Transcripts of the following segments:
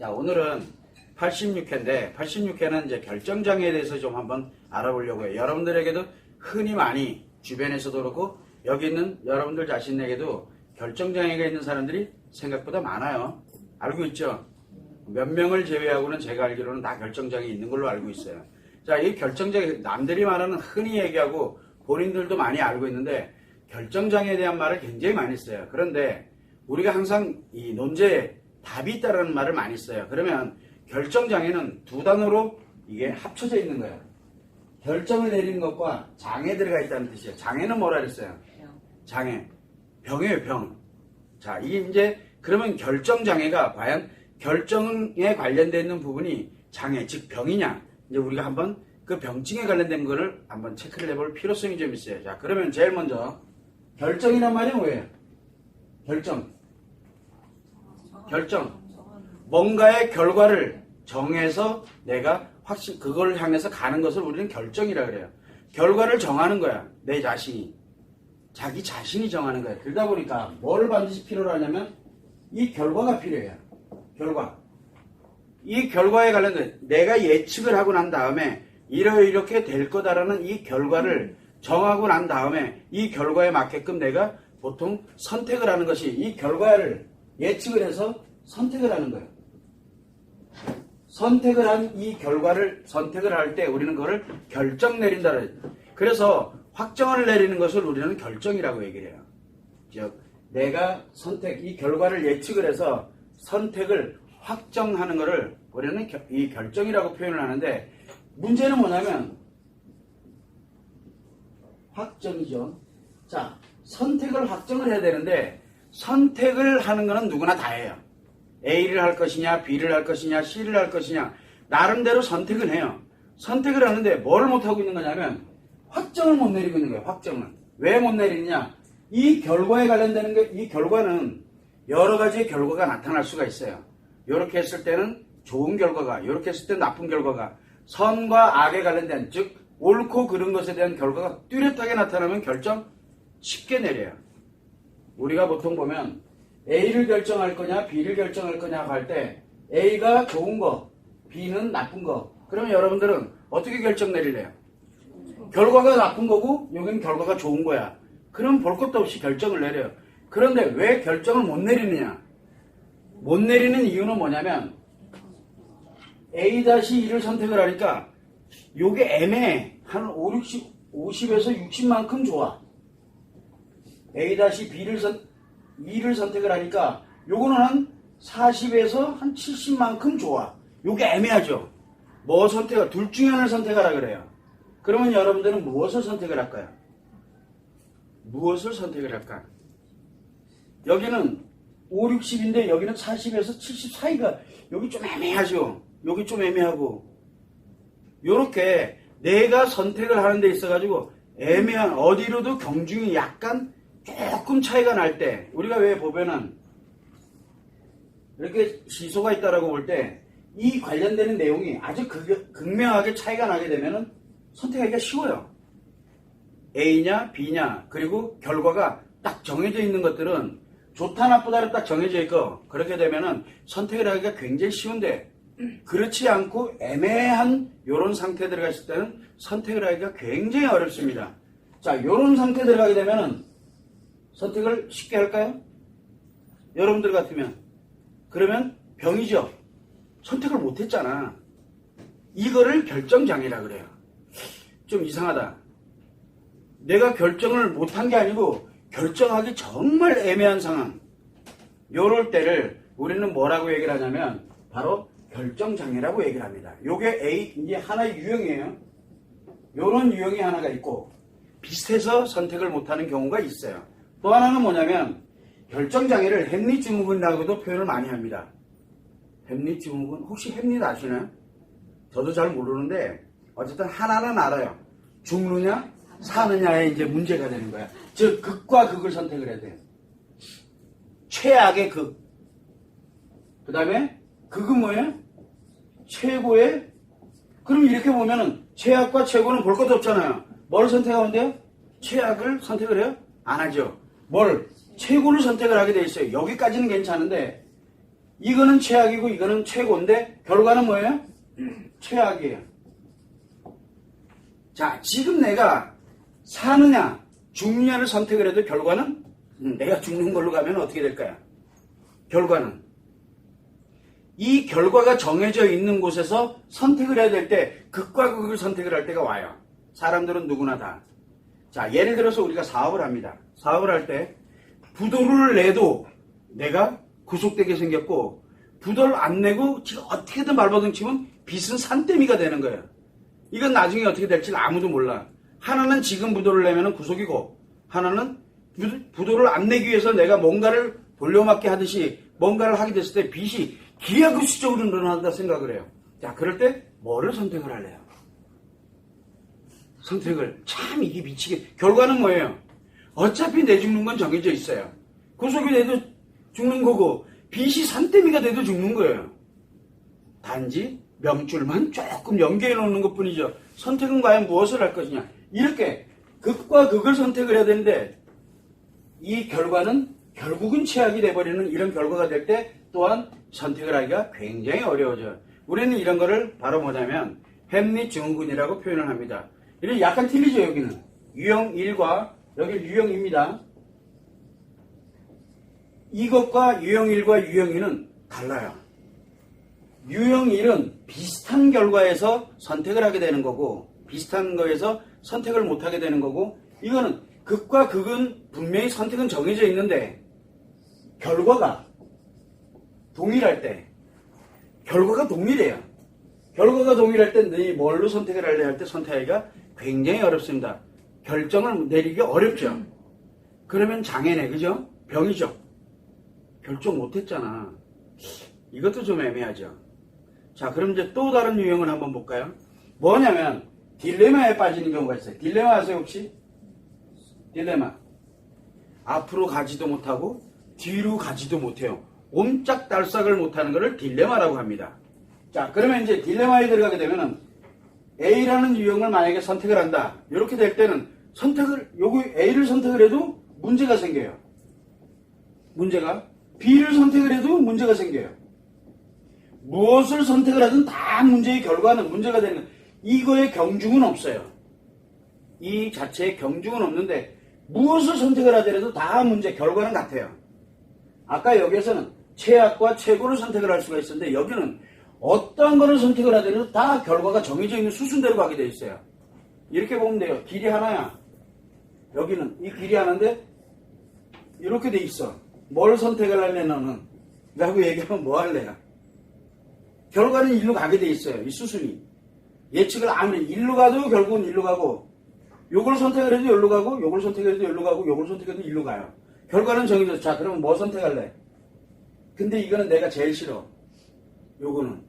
자, 오늘은 86회인데 86회는 이제 결정장애에 대해서 좀 한번 알아보려고 해요. 여러분들에게도 흔히 많이 주변에서도 그렇고 여기 있는 여러분들 자신에게도 결정장애가 있는 사람들이 생각보다 많아요. 알고 있죠? 몇 명을 제외하고는 제가 알기로는 다 결정장애 있는 걸로 알고 있어요. 자, 이 결정장애 남들이 말하는 흔히 얘기하고 본인들도 많이 알고 있는데 결정장애에 대한 말을 굉장히 많이 써요. 그런데 우리가 항상 이 논제에 답이 있다는 말을 많이 써요. 그러면 결정장애는 두 단어로 이게 합쳐져 있는 거예요. 결정을 내리는 것과 장애 들어가 있다는 뜻이에요. 장애는 뭐라 그랬어요? 장애. 병이에요, 병. 자, 이게 이제 그러면 결정장애가 과연 결정에 관련되어 있는 부분이 장애, 즉 병이냐? 이제 우리가 한번 그 병증에 관련된 거를 한번 체크를 해볼 필요성이 좀 있어요. 자, 그러면 제일 먼저 결정이란 말이 뭐예요? 결정. 뭔가의 결과를 정해서 내가 확실 그걸 향해서 가는 것을 우리는 결정이라 그래요. 결과를 정하는 거야. 내 자신이. 자기 자신이 정하는 거야. 그러다 보니까 뭘 반드시 필요로 하냐면 이 결과가 필요해요. 결과. 이 결과에 관련된 내가 예측을 하고 난 다음에 이렇게 될 거다라는 이 결과를 정하고 난 다음에 이 결과에 맞게끔 내가 보통 선택을 하는 것이 이 결과를 예측을 해서 선택을 하는 거예요. 선택을 한 이 결과를 선택을 할 때 우리는 그걸 결정 내린다. 그래서 확정을 내리는 것을 우리는 결정이라고 얘기를 해요. 즉 내가 이 결과를 예측을 해서 선택을 확정하는 것을 우리는 이 결정이라고 표현을 하는데 문제는 뭐냐면 확정이죠. 자, 선택을 확정을 해야 되는데 선택을 하는 거는 누구나 다 해요. A를 할 것이냐, B를 할 것이냐, C를 할 것이냐 나름대로 선택을 해요. 선택을 하는데 뭘 못하고 있는 거냐면 확정을 못 내리고 있는 거예요. 확정을. 왜 못 내리느냐? 이 결과에 관련되는 게 이 결과는 여러 가지의 결과가 나타날 수가 있어요. 이렇게 했을 때는 좋은 결과가, 이렇게 했을 때는 나쁜 결과가 선과 악에 관련된 즉 옳고 그른 것에 대한 결과가 뚜렷하게 나타나면 결정 쉽게 내려요. 우리가 보통 보면 A를 결정할 거냐 B를 결정할 거냐 할 때 A가 좋은 거 B는 나쁜 거 그러면 여러분들은 어떻게 결정 내리래요? 결과가 나쁜 거고 여기는 결과가 좋은 거야. 그럼 볼 것도 없이 결정을 내려요. 그런데 왜 결정을 못 내리느냐? 못 내리는 이유는 뭐냐면 A-E를 선택을 하니까 요게 애매해. 한 50에서 60만큼 좋아. A-B를 선택을 하니까 요거는 한 40에서 한 70만큼 좋아. 요게 애매하죠. 둘 중에 하나를 선택하라 그래요. 그러면 여러분들은 무엇을 선택을 할까요? 무엇을 선택을 할까? 여기는 5, 60인데 여기는 40에서 70 사이가 여기 좀 애매하죠. 여기 좀 애매하고 요렇게 내가 선택을 하는 데 있어가지고 애매한 어디로도 경중이 약간 조금 차이가 날 때 우리가 왜 보면은 이렇게 시소가 있다라고 볼 때 이 관련되는 내용이 아주 극명하게 차이가 나게 되면은 선택하기가 쉬워요. A냐 B냐 그리고 결과가 딱 정해져 있는 것들은 좋다 나쁘다로 딱 정해져 있고 그렇게 되면은 선택을 하기가 굉장히 쉬운데 그렇지 않고 애매한 요런 상태에 들어갔을 때는 선택을 하기가 굉장히 어렵습니다. 자, 요런 상태에 들어가게 되면은 선택을 쉽게 할까요? 여러분들 같으면 그러면 병이죠. 선택을 못했잖아. 이거를 결정장애라 그래요. 좀 이상하다. 내가 결정을 못한 게 아니고 결정하기 정말 애매한 상황. 요럴 때를 우리는 뭐라고 얘기를 하냐면 바로 결정장애라고 얘기를 합니다. 요게 이제 하나의 유형이에요. 요런 유형이 하나가 있고 비슷해서 선택을 못하는 경우가 있어요. 또 하나는 뭐냐면 결정장애를 햄릿 증후군이라고도 표현을 많이 합니다. 햄릿 증후군 혹시 햄릿 아시나요? 저도 잘 모르는데 어쨌든 하나는 알아요. 죽느냐 사느냐에 이제 문제가 되는 거야. 즉 극과 극을 선택을 해야 돼요. 최악의 극. 그 다음에 극은 뭐예요? 최고의. 그럼 이렇게 보면은 최악과 최고는 볼 것도 없잖아요. 뭘 선택하면 돼요? 최악을 선택을 해요? 안 하죠. 최고를 선택을 하게 돼 있어요. 여기까지는 괜찮은데 이거는 최악이고 이거는 최고인데 결과는 뭐예요? 최악이에요. 자, 지금 내가 사느냐 죽느냐를 선택을 해도 결과는 내가 죽는 걸로 가면 어떻게 될까요? 결과는 이 결과가 정해져 있는 곳에서 선택을 해야 될 때 극과 극을 선택을 할 때가 와요. 사람들은 누구나 다. 자, 예를 들어서 우리가 사업을 합니다. 사업을 할 때 부도를 내도 내가 구속되게 생겼고 부도를 안 내고 지금 어떻게든 발버둥 치면 빚은 산더미가 되는 거예요. 이건 나중에 어떻게 될지 아무도 몰라. 하나는 지금 부도를 내면 구속이고 하나는 부도를 안 내기 위해서 내가 뭔가를 돌려막기 하듯이 뭔가를 하게 됐을 때 빚이 기하급수적으로 늘어난다 생각을 해요. 자, 그럴 때 뭐를 선택을 할래요? 선택을 참 이게 미치게 결과는 뭐예요? 어차피 내 죽는 건 정해져 있어요. 구속이 돼도 죽는 거고 빚이 산더미가 돼도 죽는 거예요. 단지 명줄만 조금 연계해 놓는 것 뿐이죠. 선택은 과연 무엇을 할 것이냐. 이렇게 극과 극을 선택을 해야 되는데 이 결과는 결국은 최악이 돼버리는 이런 결과가 될 때 또한 선택을 하기가 굉장히 어려워져요. 우리는 이런 거를 바로 뭐냐면 햄릿 증후군이라고 표현을 합니다. 이게 약간 틀리죠. 여기는 유형 1과 여기 유형 2입니다. 이것과 유형 1과 유형 2는 달라요. 유형 1은 비슷한 결과에서 선택을 하게 되는 거고 비슷한 거에서 선택을 못하게 되는 거고 이거는 극과 극은 분명히 선택은 정해져 있는데 결과가 동일할 때 결과가 동일해요. 결과가 동일할 때 네 뭘로 선택을 할래 할 때 선택하기가 굉장히 어렵습니다. 결정을 내리기 어렵죠. 그러면 장애네, 그죠? 병이죠. 결정 못했잖아. 이것도 좀 애매하죠. 자, 그럼 이제 또 다른 유형을 한번 볼까요? 뭐냐면 딜레마에 빠지는 경우가 있어요. 딜레마 아세요 혹시? 딜레마. 앞으로 가지도 못하고 뒤로 가지도 못해요. 옴짝달싹을 못하는 것을 딜레마라고 합니다. 자, 그러면 이제 딜레마에 들어가게 되면은 A라는 유형을 만약에 선택을 한다. 이렇게 될 때는 요거 A를 선택을 해도 문제가 생겨요. 문제가 B를 선택을 해도 문제가 생겨요. 무엇을 선택을 하든 다 문제의 결과는 문제가 되는 거예요. 이거의 경중은 없어요. 이 자체의 경중은 없는데 무엇을 선택을 하더라도 다 문제, 결과는 같아요. 아까 여기에서는 최악과 최고를 선택을 할 수가 있었는데 여기는 어떤 거를 선택을 하더라도 다 결과가 정해져 있는 수순대로 가게 돼 있어요. 이렇게 보면 돼요. 길이 하나야. 여기는 이 길이 하나인데 이렇게 돼 있어. 뭘 선택을 할래 너는? 라고 얘기하면 뭐 할래요? 결과는 일로 가게 돼 있어요. 이 수순이. 예측을 아무리 일로 가도 결국은 일로 가고 요걸 선택을 해도 일로 가고 요걸 선택을 해도 일로 가고 요걸 선택해도 일로 가요. 결과는 정해졌어. 자, 그러면 뭐 선택할래? 근데 이거는 내가 제일 싫어. 요거는.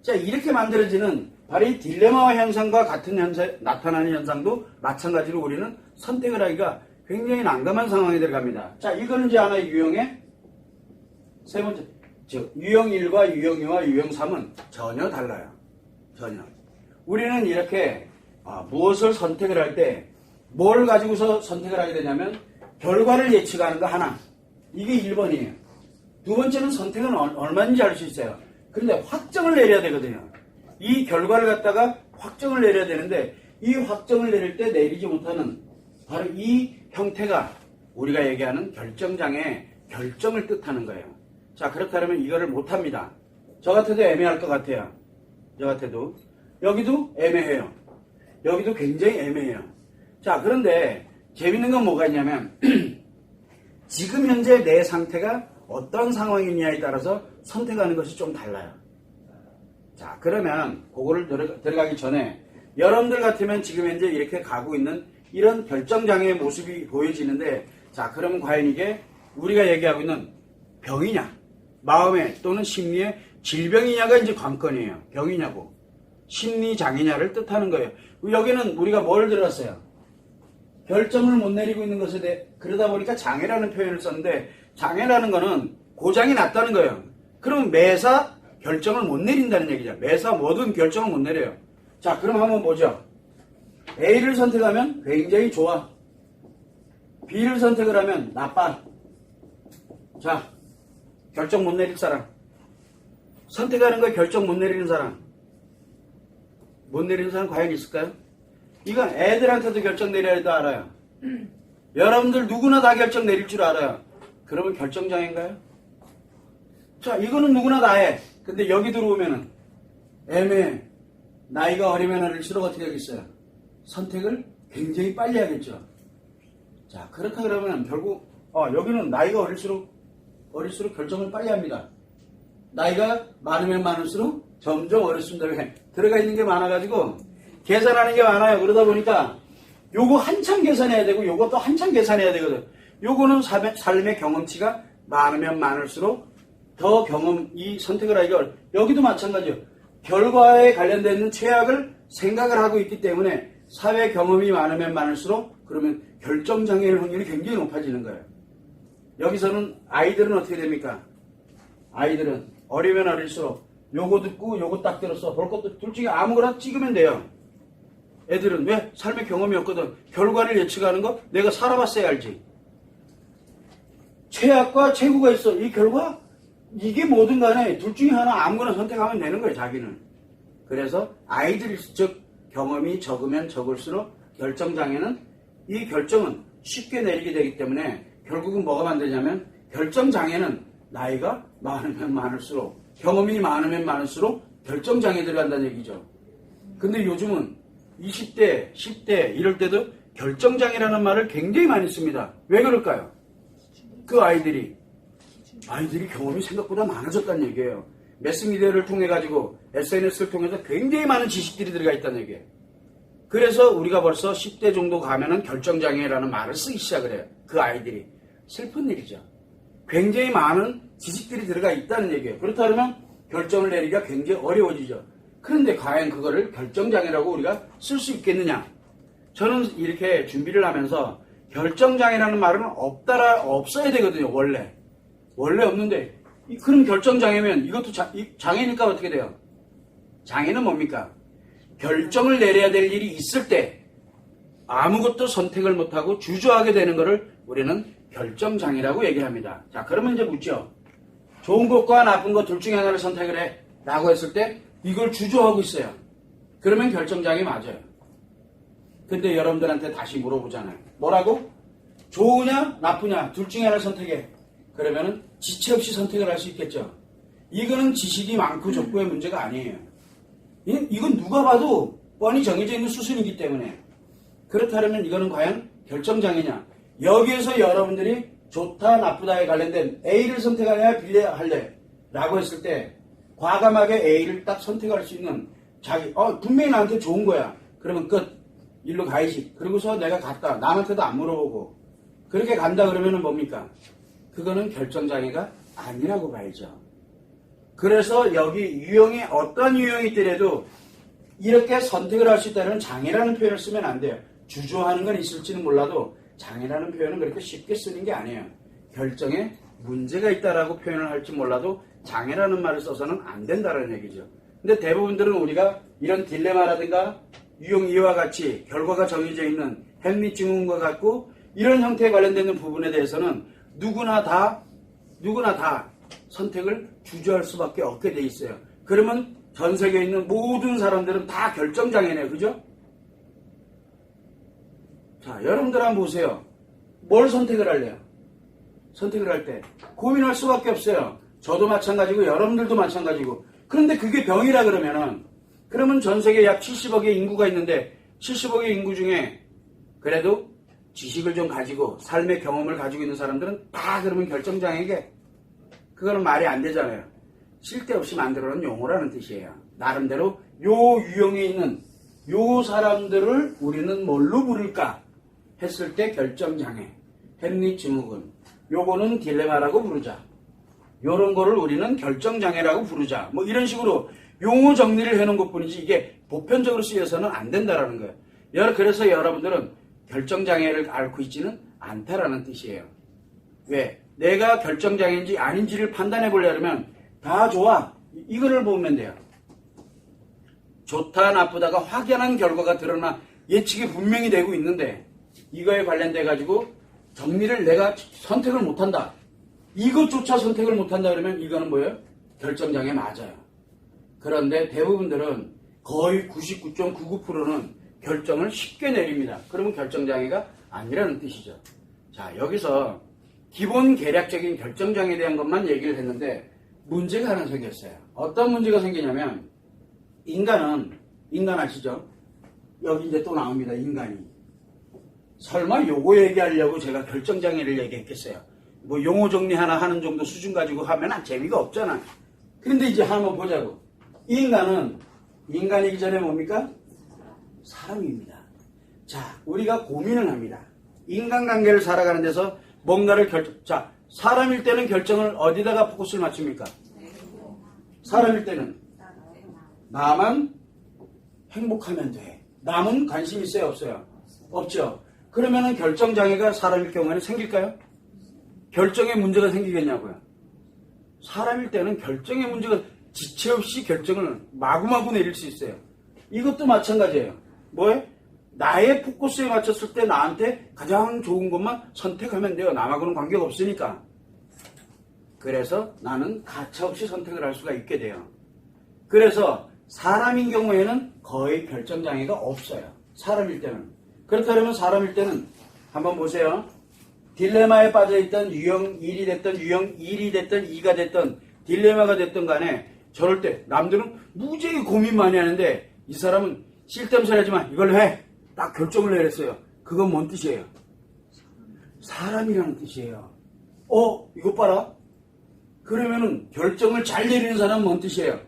자, 이렇게 만들어지는 바로 이 딜레마 현상과 같은 나타나는 현상도 마찬가지로 우리는 선택을 하기가 굉장히 난감한 상황에 들어갑니다. 자, 이거는 이제 하나의 유형의 세 번째. 즉, 유형 1과 유형 2와 유형 3은 전혀 달라요. 전혀. 우리는 이렇게 무엇을 선택을 할 때 뭘 가지고서 선택을 하게 되냐면 결과를 예측하는 거 하나. 이게 1번이에요. 두 번째는 선택은 얼마인지 알 수 있어요. 그런데 확정을 내려야 되거든요. 이 결과를 갖다가 확정을 내려야 되는데 이 확정을 내릴 때 내리지 못하는 바로 이 형태가 우리가 얘기하는 결정장애, 결정을 뜻하는 거예요. 자, 그렇다면 이거를 못합니다. 저 같아도 애매할 것 같아요. 저 같아도. 여기도 애매해요. 여기도 굉장히 애매해요. 자, 그런데 재밌는 건 뭐가 있냐면 지금 현재 내 상태가 어떤 상황이냐에 따라서 선택하는 것이 좀 달라요. 자, 그러면 그거를 들어가기 전에 여러분들 같으면 지금 현재 이렇게 가고 있는 이런 결정장애의 모습이 보여지는데 자, 그러면 과연 이게 우리가 얘기하고 있는 병이냐 마음의 또는 심리의 질병이냐가 이제 관건이에요. 병이냐고 심리장애냐를 뜻하는 거예요. 여기는 우리가 뭘 들었어요? 결정을 못 내리고 있는 것에 대해 그러다 보니까 장애라는 표현을 썼는데 장애라는 거는 고장이 났다는 거예요. 그럼 매사 결정을 못 내린다는 얘기죠. 매사 모든 결정을 못 내려요. 자, 그럼 한번 보죠. A를 선택하면 굉장히 좋아. B를 선택을 하면 나빠. 자, 결정 못 내릴 사람. 선택하는 거에 결정 못 내리는 사람. 못 내리는 사람 과연 있을까요? 이건 애들한테도 결정 내려야 해도 알아요. 여러분들 누구나 다 결정 내릴 줄 알아요. 그러면 결정장애인가요? 자, 이거는 누구나 다 해. 근데 여기 들어오면은 애매해. 나이가 어리면 어릴수록 어떻게 하겠어요? 선택을 굉장히 빨리 하겠죠. 자, 그렇다 그러면 결국 여기는 나이가 어릴수록 결정을 빨리 합니다. 나이가 많으면 많을수록 점점 어렵습니다. 왜? 들어가 있는 게 많아가지고 계산하는 게 많아요. 그러다 보니까 요거 한참 계산해야 되고 요것도 한참 계산해야 되거든. 요거는 삶의 경험치가 많으면 많을수록 더 이 선택을 하기가 어려워요. 여기도 마찬가지예요. 결과에 관련된 최악을 생각을 하고 있기 때문에 사회 경험이 많으면 많을수록 그러면 결정장애일 확률이 굉장히 높아지는 거예요. 여기서는 아이들은 어떻게 됩니까? 아이들은 어리면 어릴수록 요거 듣고 요거 딱 들었어. 볼 것도 둘 중에 아무거나 찍으면 돼요. 애들은 왜? 삶의 경험이 없거든. 결과를 예측하는 거 내가 살아봤어야 알지. 최악과 최고가 있어. 이 결과? 이게 뭐든 간에 둘 중에 하나 아무거나 선택하면 되는 거예요. 자기는. 그래서 아이들이 즉 경험이 적으면 적을수록 결정장애는 이 결정은 쉽게 내리게 되기 때문에 결국은 뭐가 만드냐면 결정장애는 나이가 많으면 많을수록 경험이 많으면 많을수록 결정장애 들어간다는 얘기죠. 근데 요즘은 20대, 10대 이럴 때도 결정장애라는 말을 굉장히 많이 씁니다. 왜 그럴까요? 그 아이들이 경험이 생각보다 많아졌다는 얘기예요. 매스미디어를 통해 가지고 SNS를 통해서 굉장히 많은 지식들이 들어가 있다는 얘기예요. 그래서 우리가 벌써 10대 정도 가면은 결정장애라는 말을 쓰기 시작을 해요. 그 아이들이. 슬픈 일이죠. 굉장히 많은 지식들이 들어가 있다는 얘기예요. 그렇다면 결정을 내리기가 굉장히 어려워지죠. 그런데 과연 그거를 결정장애라고 우리가 쓸 수 있겠느냐? 저는 이렇게 준비를 하면서 결정장애라는 말은 없어야 되거든요. 원래 없는데 그럼 결정장애면 이것도 장애니까 어떻게 돼요? 장애는 뭡니까? 결정을 내려야 될 일이 있을 때 아무것도 선택을 못하고 주저하게 되는 것을 우리는 결정장애라고 얘기합니다. 자, 그러면 이제 묻죠. 좋은 것과 나쁜 것 둘 중에 하나를 선택을 해 라고 했을 때 이걸 주저하고 있어요. 그러면 결정장애 맞아요. 근데 여러분들한테 다시 물어보잖아요. 뭐라고? 좋으냐 나쁘냐 둘 중에 하나를 선택해. 그러면은 지체 없이 선택을 할 수 있겠죠. 이거는 지식이 많고 적고의 문제가 아니에요. 이건 누가 봐도 뻔히 정해져 있는 수순이기 때문에. 그렇다면 이거는 과연 결정장애냐? 여기에서 여러분들이 좋다 나쁘다에 관련된 A를 선택하냐 B를 할래 라고 했을 때 과감하게 A를 딱 선택할 수 있는 분명히 나한테 좋은 거야. 그러면 끝. 일로 가야지. 그러고서 내가 갔다. 남한테도 안 물어보고 그렇게 간다 그러면은 뭡니까? 그거는 결정장애가 아니라고 봐야죠. 그래서 여기 유형이 어떤 유형이 있더라도 이렇게 선택을 할 수 있다는 장애라는 표현을 쓰면 안 돼요. 주저하는 건 있을지는 몰라도 장애라는 표현은 그렇게 쉽게 쓰는 게 아니에요. 결정에 문제가 있다라고 표현을 할지 몰라도 장애라는 말을 써서는 안 된다는 얘기죠. 근데 대부분들은 우리가 이런 딜레마라든가 유형 이와 같이 결과가 정해져 있는 햄릿 증후군과 같고 이런 형태에 관련되는 부분에 대해서는 누구나 다 선택을 주저할 수밖에 없게 돼 있어요. 그러면 전 세계에 있는 모든 사람들은 다 결정장애네요. 그죠? 자, 여러분들 한번 보세요. 뭘 선택을 할래요? 선택을 할 때 고민할 수밖에 없어요. 저도 마찬가지고 여러분들도 마찬가지고. 그런데 그게 병이라 그러면 전 세계에 약 70억의 인구가 있는데 70억의 인구 중에 그래도 지식을 좀 가지고 삶의 경험을 가지고 있는 사람들은 다 그러면 결정장애게 그거는 말이 안 되잖아요. 쓸데없이 만들어놓은 용어라는 뜻이에요. 나름대로 요 유형에 있는 요 사람들을 우리는 뭘로 부를까 했을 때 결정장애, 햄릿 증후군, 요거는 딜레마라고 부르자. 요런 거를 우리는 결정장애라고 부르자. 뭐 이런 식으로 용어 정리를 해놓은 것 뿐이지 이게 보편적으로 쓰여서는 안 된다라는 거예요. 그래서 여러분들은 결정장애를 앓고 있지는 않다라는 뜻이에요. 왜? 내가 결정장애인지 아닌지를 판단해 보려면 다 좋아. 이거를 보면 돼요. 좋다 나쁘다가 확연한 결과가 드러나 예측이 분명히 되고 있는데 이거에 관련돼 가지고 정리를 내가 선택을 못한다. 이것조차 선택을 못한다 그러면 이거는 뭐예요? 결정장애 맞아요. 그런데 대부분들은 거의 99.99%는 결정을 쉽게 내립니다. 그러면 결정장애가 아니라는 뜻이죠. 자, 여기서 기본 계략적인 결정장애에 대한 것만 얘기를 했는데 문제가 하나 생겼어요. 어떤 문제가 생기냐면 인간 아시죠? 여기 이제 또 나옵니다. 인간이. 설마 요거 얘기하려고 제가 결정장애를 얘기했겠어요. 뭐 용어 정리 하나 하는 정도 수준 가지고 하면 재미가 없잖아. 근데 이제 한번 보자고. 이 인간이기 전에 뭡니까? 사람입니다. 자, 우리가 고민을 합니다. 인간관계를 살아가는 데서 뭔가를 자, 사람일 때는 결정을 어디다가 포커스를 맞춥니까? 사람일 때는 나만 행복하면 돼. 남은 관심 있어요, 없어요? 없죠. 그러면은 결정장애가 사람일 경우에는 생길까요? 결정에 문제가 생기겠냐고요. 사람일 때는 결정의 문제가 지체 없이 결정을 마구마구 내릴 수 있어요. 이것도 마찬가지예요. 뭐예요? 나의 포커스에 맞췄을 때 나한테 가장 좋은 것만 선택하면 돼요. 남하고는 관계가 없으니까. 그래서 나는 가차없이 선택을 할 수가 있게 돼요. 그래서 사람인 경우에는 거의 결정장애가 없어요. 사람일 때는. 그렇다면 사람일 때는 한번 보세요. 딜레마에 빠져있던 유형 1이 됐던 유형 1이 됐던 2가 됐던 딜레마가 됐던 간에 저럴 때 남들은 무지하게 고민 많이 하는데 이 사람은 쓸데없는 소리 하지만 이걸 해. 딱 결정을 내렸어요. 그건 뭔 뜻이에요? 사람이라는 뜻이에요. 이것 봐라. 그러면은 결정을 잘 내리는 사람은 뭔 뜻이에요?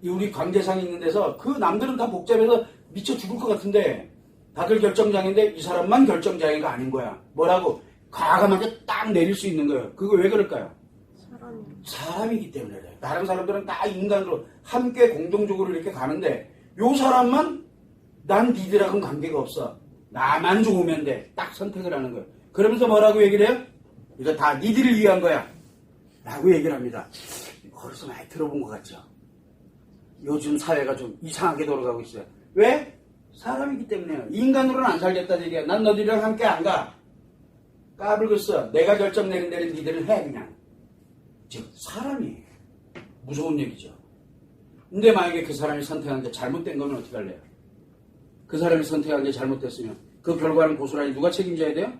우리 관계상 있는 데서 그 남들은 다 복잡해서 미쳐 죽을 것 같은데 다들 결정장애인데 이 사람만 결정장애가 아닌 거야. 뭐라고? 과감하게 딱 내릴 수 있는 거예요. 그거 왜 그럴까요? 사람이기 때문에 그래요. 다른 사람들은 다 인간으로 함께 공동적으로 이렇게 가는데 요 사람만 난 니들하고는 관계가 없어. 나만 좋으면 돼. 딱 선택을 하는 거예요. 그러면서 뭐라고 얘기를 해요? 이거 다 니들을 위한 거야. 라고 얘기를 합니다. 어디서 많이 들어본 것 같죠? 요즘 사회가 좀 이상하게 돌아가고 있어요. 왜? 사람이기 때문에요. 인간으로는 안 살겠다는 얘기야. 난 너희들이랑 함께 안 가. 까불겠어. 내가 결정 내린 대로 니들은 해 그냥. 즉 사람이 무서운 얘기죠. 근데 만약에 그 사람이 선택한 게 잘못된 거면 어떻게 할래요? 그 사람이 선택한 게 잘못됐으면 그 결과는 고스란히 누가 책임져야 돼요?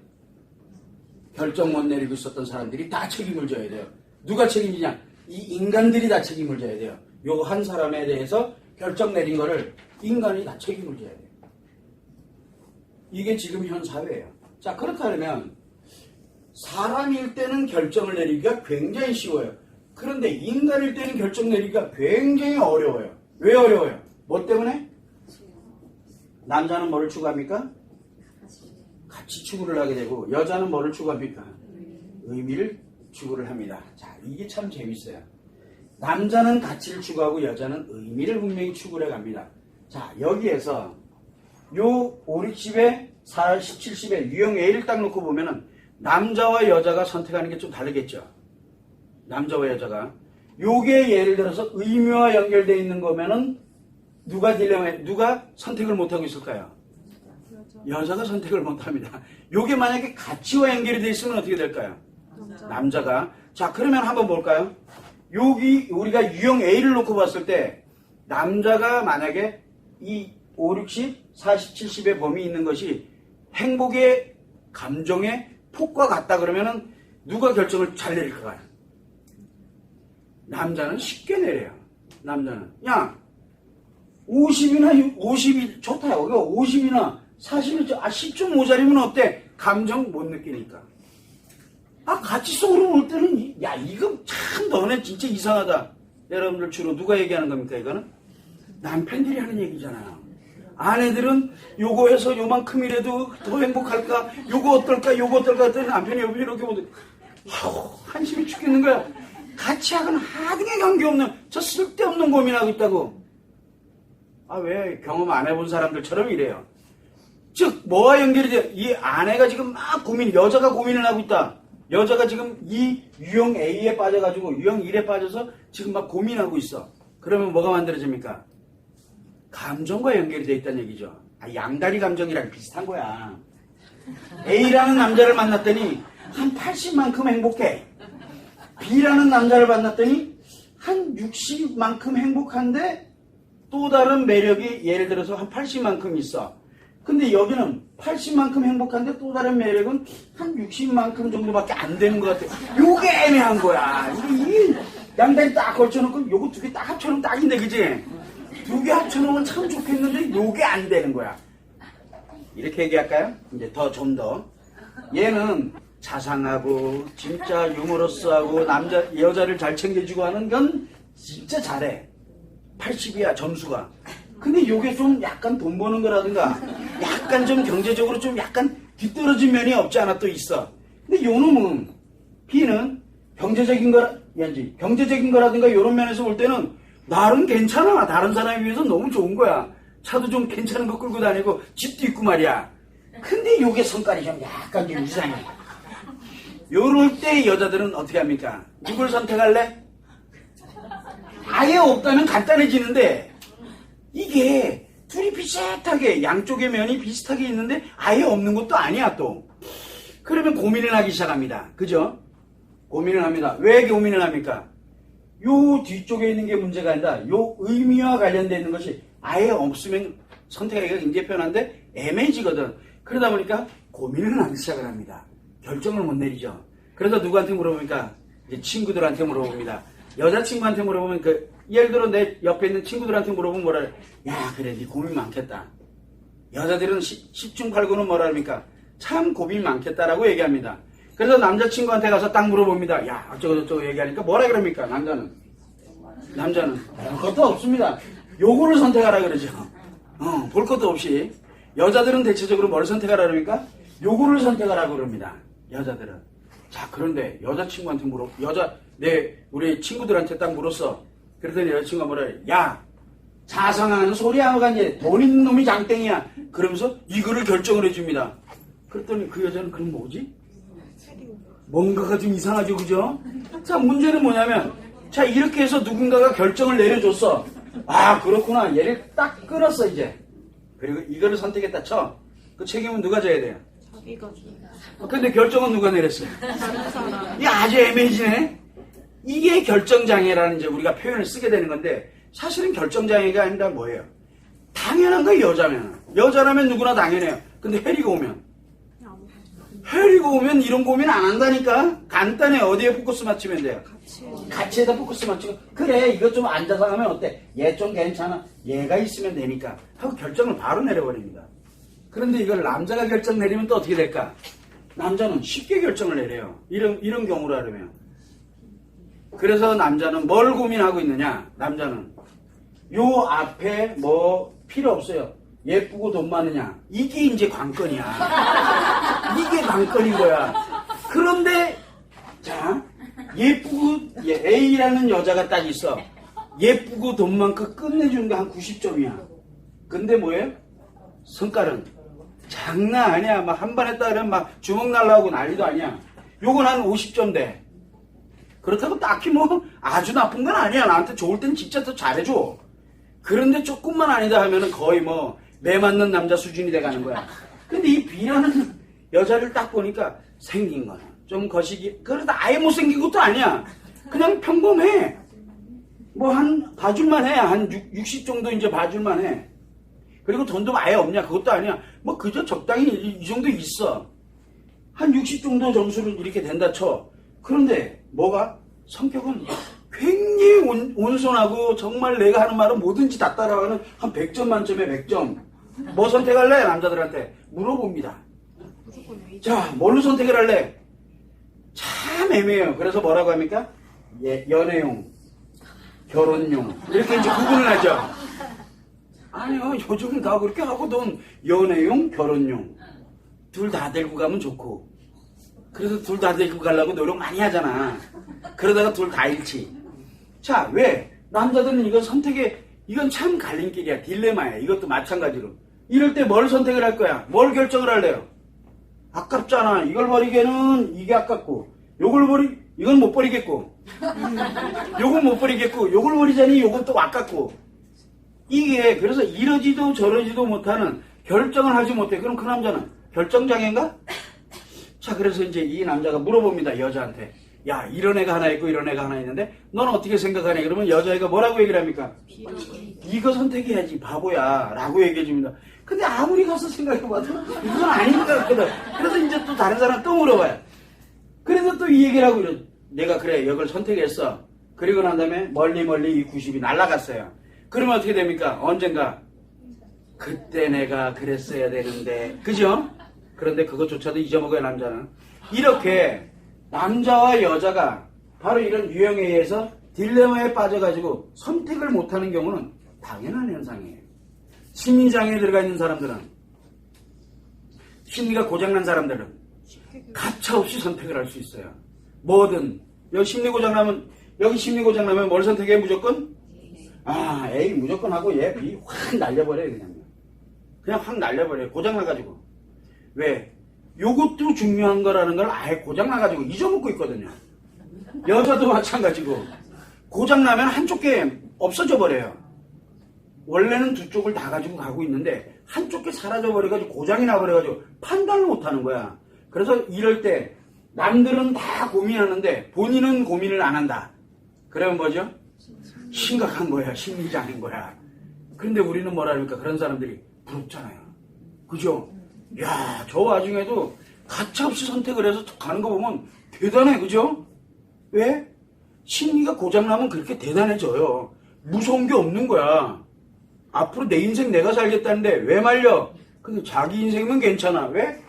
결정 못 내리고 있었던 사람들이 다 책임을 져야 돼요. 누가 책임지냐? 이 인간들이 다 책임을 져야 돼요. 요 한 사람에 대해서 결정 내린 거를 인간이 다 책임을 져야 돼요. 이게 지금 현 사회예요. 자, 그렇다면 사람일 때는 결정을 내리기가 굉장히 쉬워요. 그런데 인간일 때는 결정 내리기가 굉장히 어려워요. 왜 어려워요? 뭐 때문에? 남자는 뭐를 추구합니까? 가치 추구를 하게 되고 여자는 뭐를 추구합니까? 의미를 추구를 합니다. 자, 이게 참 재밌어요. 남자는 가치를 추구하고 여자는 의미를 분명히 추구를 해갑니다. 자, 여기에서 요 5, 60에 40, 70에 유형 A를 딱 놓고 보면은 남자와 여자가 선택하는 게 좀 다르겠죠. 남자와 여자가. 요게 예를 들어서 의미와 연결되어 있는 거면은 누가 선택을 못하고 있을까요? 여자가 선택을 못합니다. 요게 만약에 가치와 연결이 되어 있으면 어떻게 될까요? 남자가. 자, 그러면 한번 볼까요? 여기 우리가 유형 A를 놓고 봤을 때 남자가 만약에 이 5, 60, 40, 70의 범위 있는 것이 행복의 감정의 폭과 같다 그러면은 누가 결정을 잘 내릴까요? 남자는 쉽게 내려요. 남자는. 야, 50이 좋다. 여기가 50이나 40이 10좀 모자리면 어때? 감정 못 느끼니까. 가치속으로 볼 때는, 야, 이거 참 너네 진짜 이상하다. 여러분들 주로 누가 얘기하는 겁니까, 이거는? 남편들이 하는 얘기잖아요. 아내들은 요거 해서 요만큼이라도 더 행복할까? 요거 어떨까? 했더니 남편이 옆에 이렇게 보더니, 한심이 죽겠는 거야. 가치하고는 하등에 관계없는, 저 쓸데없는 고민하고 있다고. 왜 경험 안 해본 사람들처럼 이래요. 즉, 뭐와 연결이 돼요? 이 아내가 지금 막 여자가 고민을 하고 있다. 여자가 지금 이 유형 A에 빠져가지고 유형 1에 빠져서 지금 막 고민하고 있어. 그러면 뭐가 만들어집니까? 감정과 연결이 돼 있다는 얘기죠. 양다리 감정이랑 비슷한 거야. A라는 남자를 만났더니 한 80만큼 행복해. B라는 남자를 만났더니 한 60만큼 행복한데 또 다른 매력이 예를 들어서 한 80만큼 있어. 근데 여기는 80만큼 행복한데 또 다른 매력은 한 60만큼 정도밖에 안 되는 것 같아. 요게 애매한 거야. 이게 양다리 딱 걸쳐놓고 요거 두 개 딱 합쳐놓으면 딱인데, 그지? 두 개 합쳐놓으면 참 좋겠는데 요게 안 되는 거야. 이렇게 얘기할까요? 이제 좀 더. 얘는 자상하고 진짜 유머러스하고 여자를 잘 챙겨주고 하는 건 진짜 잘해. 80이야 점수가. 근데 요게 좀 약간 돈 버는 거라든가 약간 좀 경제적으로 좀 약간 뒤떨어진 면이 없지 않아 또 있어. 근데 요 놈은 B는 경제적인 거라든가 요런 면에서 볼 때는 나름 괜찮아. 다른 사람에 비해서 너무 좋은 거야. 차도 좀 괜찮은 거 끌고 다니고 집도 있고 말이야. 근데 요게 성깔이 좀 약간 좀 이상해. 요럴 때 여자들은 어떻게 합니까? 누굴 선택할래? 아예 없다면 간단해지는데 이게 둘이 비슷하게 양쪽의 면이 비슷하게 있는데 아예 없는 것도 아니야 또. 그러면 고민을 하기 시작합니다. 그죠? 고민을 합니다. 왜 고민을 합니까? 요 뒤쪽에 있는 게 문제가 아니라 요 의미와 관련되어 있는 것이 아예 없으면 선택하기가 굉장히 편한데 애매해지거든. 그러다 보니까 고민을 하기 시작을 합니다. 결정을 못 내리죠. 그래서 누구한테 물어보니까 이제 친구들한테 물어봅니다. 여자친구한테 물어보면 예를 들어 내 옆에 있는 친구들한테 물어보면 뭐라 해? 야, 그래, 네 고민 많겠다. 여자들은 10중 8구는 뭐라 합니까? 참 고민 많겠다라고 얘기합니다. 그래서 남자친구한테 가서 딱 물어봅니다. 야, 어쩌고저쩌고 얘기하니까 뭐라 그럽니까? 남자는 그것도 없습니다. 요거를 선택하라 그러죠. 볼 것도 없이. 여자들은 대체적으로 뭘 선택하라 그럽니까? 요거를 선택하라 그럽니다. 여자들은. 자, 그런데 여자친구한테 우리 친구들한테 딱 물었어. 그랬더니 여자친구가 뭐라 해? 야, 자상한 소리 하고 가니 돈 있는 놈이 장땡이야. 그러면서 이거를 결정을 해줍니다. 그랬더니 그 여자는 그럼 뭐지? 뭔가가 좀 이상하죠, 그죠? 자, 문제는 뭐냐면, 자, 이렇게 해서 누군가가 결정을 내려줬어. 아, 그렇구나. 얘를 딱 끊었어, 이제. 그리고 이거를 선택했다 쳐. 그 책임은 누가 져야 돼요? 자기가. 근데 결정은 누가 내렸어요? 다른 사람. 이게 아주 애매해지네? 이게 결정장애라는 이제 우리가 표현을 쓰게 되는 건데, 사실은 결정장애가 아니라 뭐예요? 당연한 거예요, 여자면. 여자라면 누구나 당연해요. 근데 해리가 오면 이런 고민 안 한다니까? 간단해. 어디에 포커스 맞추면 돼요? 가치에다 포커스 맞추고, 그래, 이것 좀 앉아서 하면 어때? 얘 좀 괜찮아. 얘가 있으면 되니까. 하고 결정을 바로 내려버립니다. 그런데 이걸 남자가 결정 내리면 또 어떻게 될까? 남자는 쉽게 결정을 내려요. 이런 경우라면. 그래서 남자는 뭘 고민하고 있느냐? 남자는 요 앞에 뭐 필요 없어요. 예쁘고 돈 많으냐? 이게 이제 관건이야. 이게 관건인 거야. 그런데 자, 예쁘고 A라는 여자가 딱 있어. 예쁘고 돈 많고 끝내주는 게 한 90점이야. 근데 뭐예요? 성깔은 장난 아니야. 막 한 번 했다 그러면 막 주먹 날라오고 난리도 아니야. 요건 한 50점 돼. 그렇다고 딱히 뭐 아주 나쁜 건 아니야. 나한테 좋을 땐 진짜 더 잘해줘. 그런데 조금만 아니다 하면은 거의 뭐 매 맞는 남자 수준이 돼가는 거야. 근데 이 B라는 여자를 딱 보니까 생긴 거는 좀 거시기, 그러다 아예 못생긴 것도 아니야. 그냥 평범해. 뭐 한 봐줄만 해. 한 60 정도 이제 봐줄만 해. 그리고 돈도 아예 없냐? 그것도 아니야. 뭐 그저 적당히 이 정도 있어. 한 60 정도 점수를 이렇게 된다 쳐. 그런데 뭐가? 성격은 굉장히 온순하고 정말 내가 하는 말은 뭐든지 다 따라가는 한 100점 만점에 100점. 뭐 선택할래? 남자들한테 물어봅니다. 자, 뭘로 선택을 할래? 참 애매해요. 그래서 뭐라고 합니까? 연애용, 결혼용 이렇게 이제 구분을 하죠. 아니요, 요즘 다 그렇게 하거든. 연애용, 결혼용 둘 다 데리고 가면 좋고. 그래서 둘 다 데리고 가려고 노력 많이 하잖아. 그러다가 둘 다 잃지. 자, 왜? 남자들은 이건 참 갈림길이야. 딜레마야. 이것도 마찬가지로. 이럴 때 뭘 선택을 할 거야? 뭘 결정을 할래요? 아깝잖아. 이걸 버리기에는 이게 아깝고, 이건 못 버리겠고, 요건 못 버리겠고, 요걸 버리자니 요건 또 아깝고. 이게, 그래서 이러지도 저러지도 못하는 결정을 하지 못해. 그럼 그 남자는 결정장애인가? 자, 그래서 이제 이 남자가 물어봅니다. 여자한테. 야, 이런 애가 하나 있고 이런 애가 하나 있는데 너는 어떻게 생각하냐? 그러면 여자애가 뭐라고 얘기를 합니까? 이거 선택해야지 바보야 라고 얘기해 줍니다. 근데 아무리 가서 생각해봐도 이건 아닌 것 같거든. 그래서 이제 또 다른 사람 또 물어봐요. 그래서 또 이 얘기를 하고 이래. 내가 그래 이걸 선택했어. 그리고 난 다음에 멀리 이 90이 날아갔어요. 그러면 어떻게 됩니까? 언젠가 그때 내가 그랬어야 되는데, 그죠? 그런데 그것조차도 잊어먹어요, 남자는. 이렇게 남자와 여자가 바로 이런 유형에 의해서 딜레마에 빠져가지고 선택을 못하는 경우는 당연한 현상이에요. 심리장애에 들어가 있는 사람들은, 심리가 고장난 사람들은 가차없이 선택을 할 수 있어요. 뭐든. 여기 심리 고장나면 뭘 선택해? 무조건? 아, A 무조건 하고 얘 B 확 날려버려요, 그냥 확 날려버려요. 고장나가지고. 왜? 요것도 중요한 거라는 걸 아예 고장나가지고 잊어먹고 있거든요. 여자도 마찬가지고. 고장나면 한쪽 게 없어져 버려요. 원래는 두 쪽을 다 가지고 가고 있는데 한쪽 게 사라져버려가지고 고장이 나버려가지고 판단을 못하는 거야. 그래서 이럴 때 남들은 다 고민하는데 본인은 고민을 안 한다. 그러면 뭐죠? 심각한 거야. 심리장애인 거야. 그런데 우리는 뭐라니까 그런 사람들이 부럽잖아요. 그죠? 야, 저 와중에도 가차없이 선택을 해서 가는 거 보면 대단해. 그죠? 왜? 심리가 고장나면 그렇게 대단해져요. 무서운 게 없는 거야. 앞으로 내 인생 내가 살겠다는데 왜 말려? 근데 자기 인생이면 괜찮아. 왜?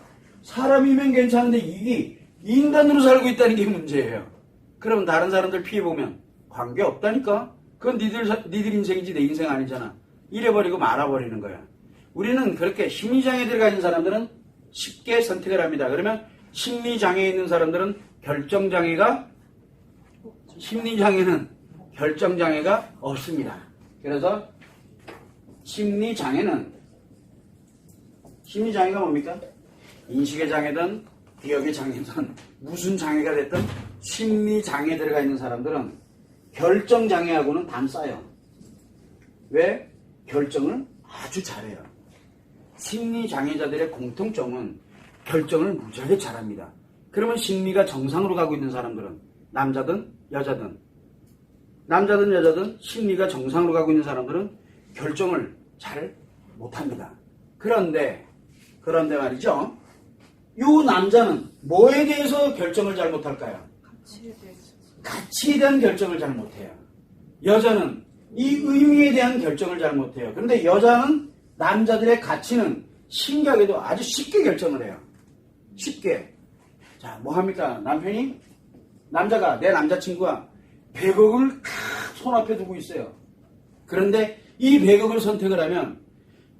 사람이면 괜찮은데 이게 인간으로 살고 있다는 게 문제예요. 그럼 다른 사람들 피해보면 관계없다니까? 그건 니들 인생이지 내 인생 아니잖아. 이래버리고 말아버리는 거야. 우리는 그렇게 심리장애에 들어가 있는 사람들은 쉽게 선택을 합니다. 그러면 심리장애에 있는 사람들은 심리장애는 결정장애가 없습니다. 그래서 심리장애가 뭡니까? 인식의 장애든 기억의 장애든 무슨 장애가 됐든 심리장애에 들어가 있는 사람들은 결정장애하고는 담싸요. 왜? 결정을 아주 잘해요. 심리장애자들의 공통점은 결정을 무지하게 잘합니다. 그러면 심리가 정상으로 가고 있는 사람들은 남자든 여자든 심리가 정상으로 가고 있는 사람들은 결정을 잘 못합니다. 그런데 말이죠. 요 남자는 뭐에 대해서 결정을 잘 못할까요? 가치에 대한 결정을 잘 못해요. 여자는 이 의미에 대한 결정을 잘 못해요. 그런데 여자는 남자들의 가치는 신기하게도 아주 쉽게 결정을 해요. 쉽게. 자, 뭐 합니까? 내 남자친구가 100억을 손 앞에 두고 있어요. 그런데 이 100억을 선택을 하면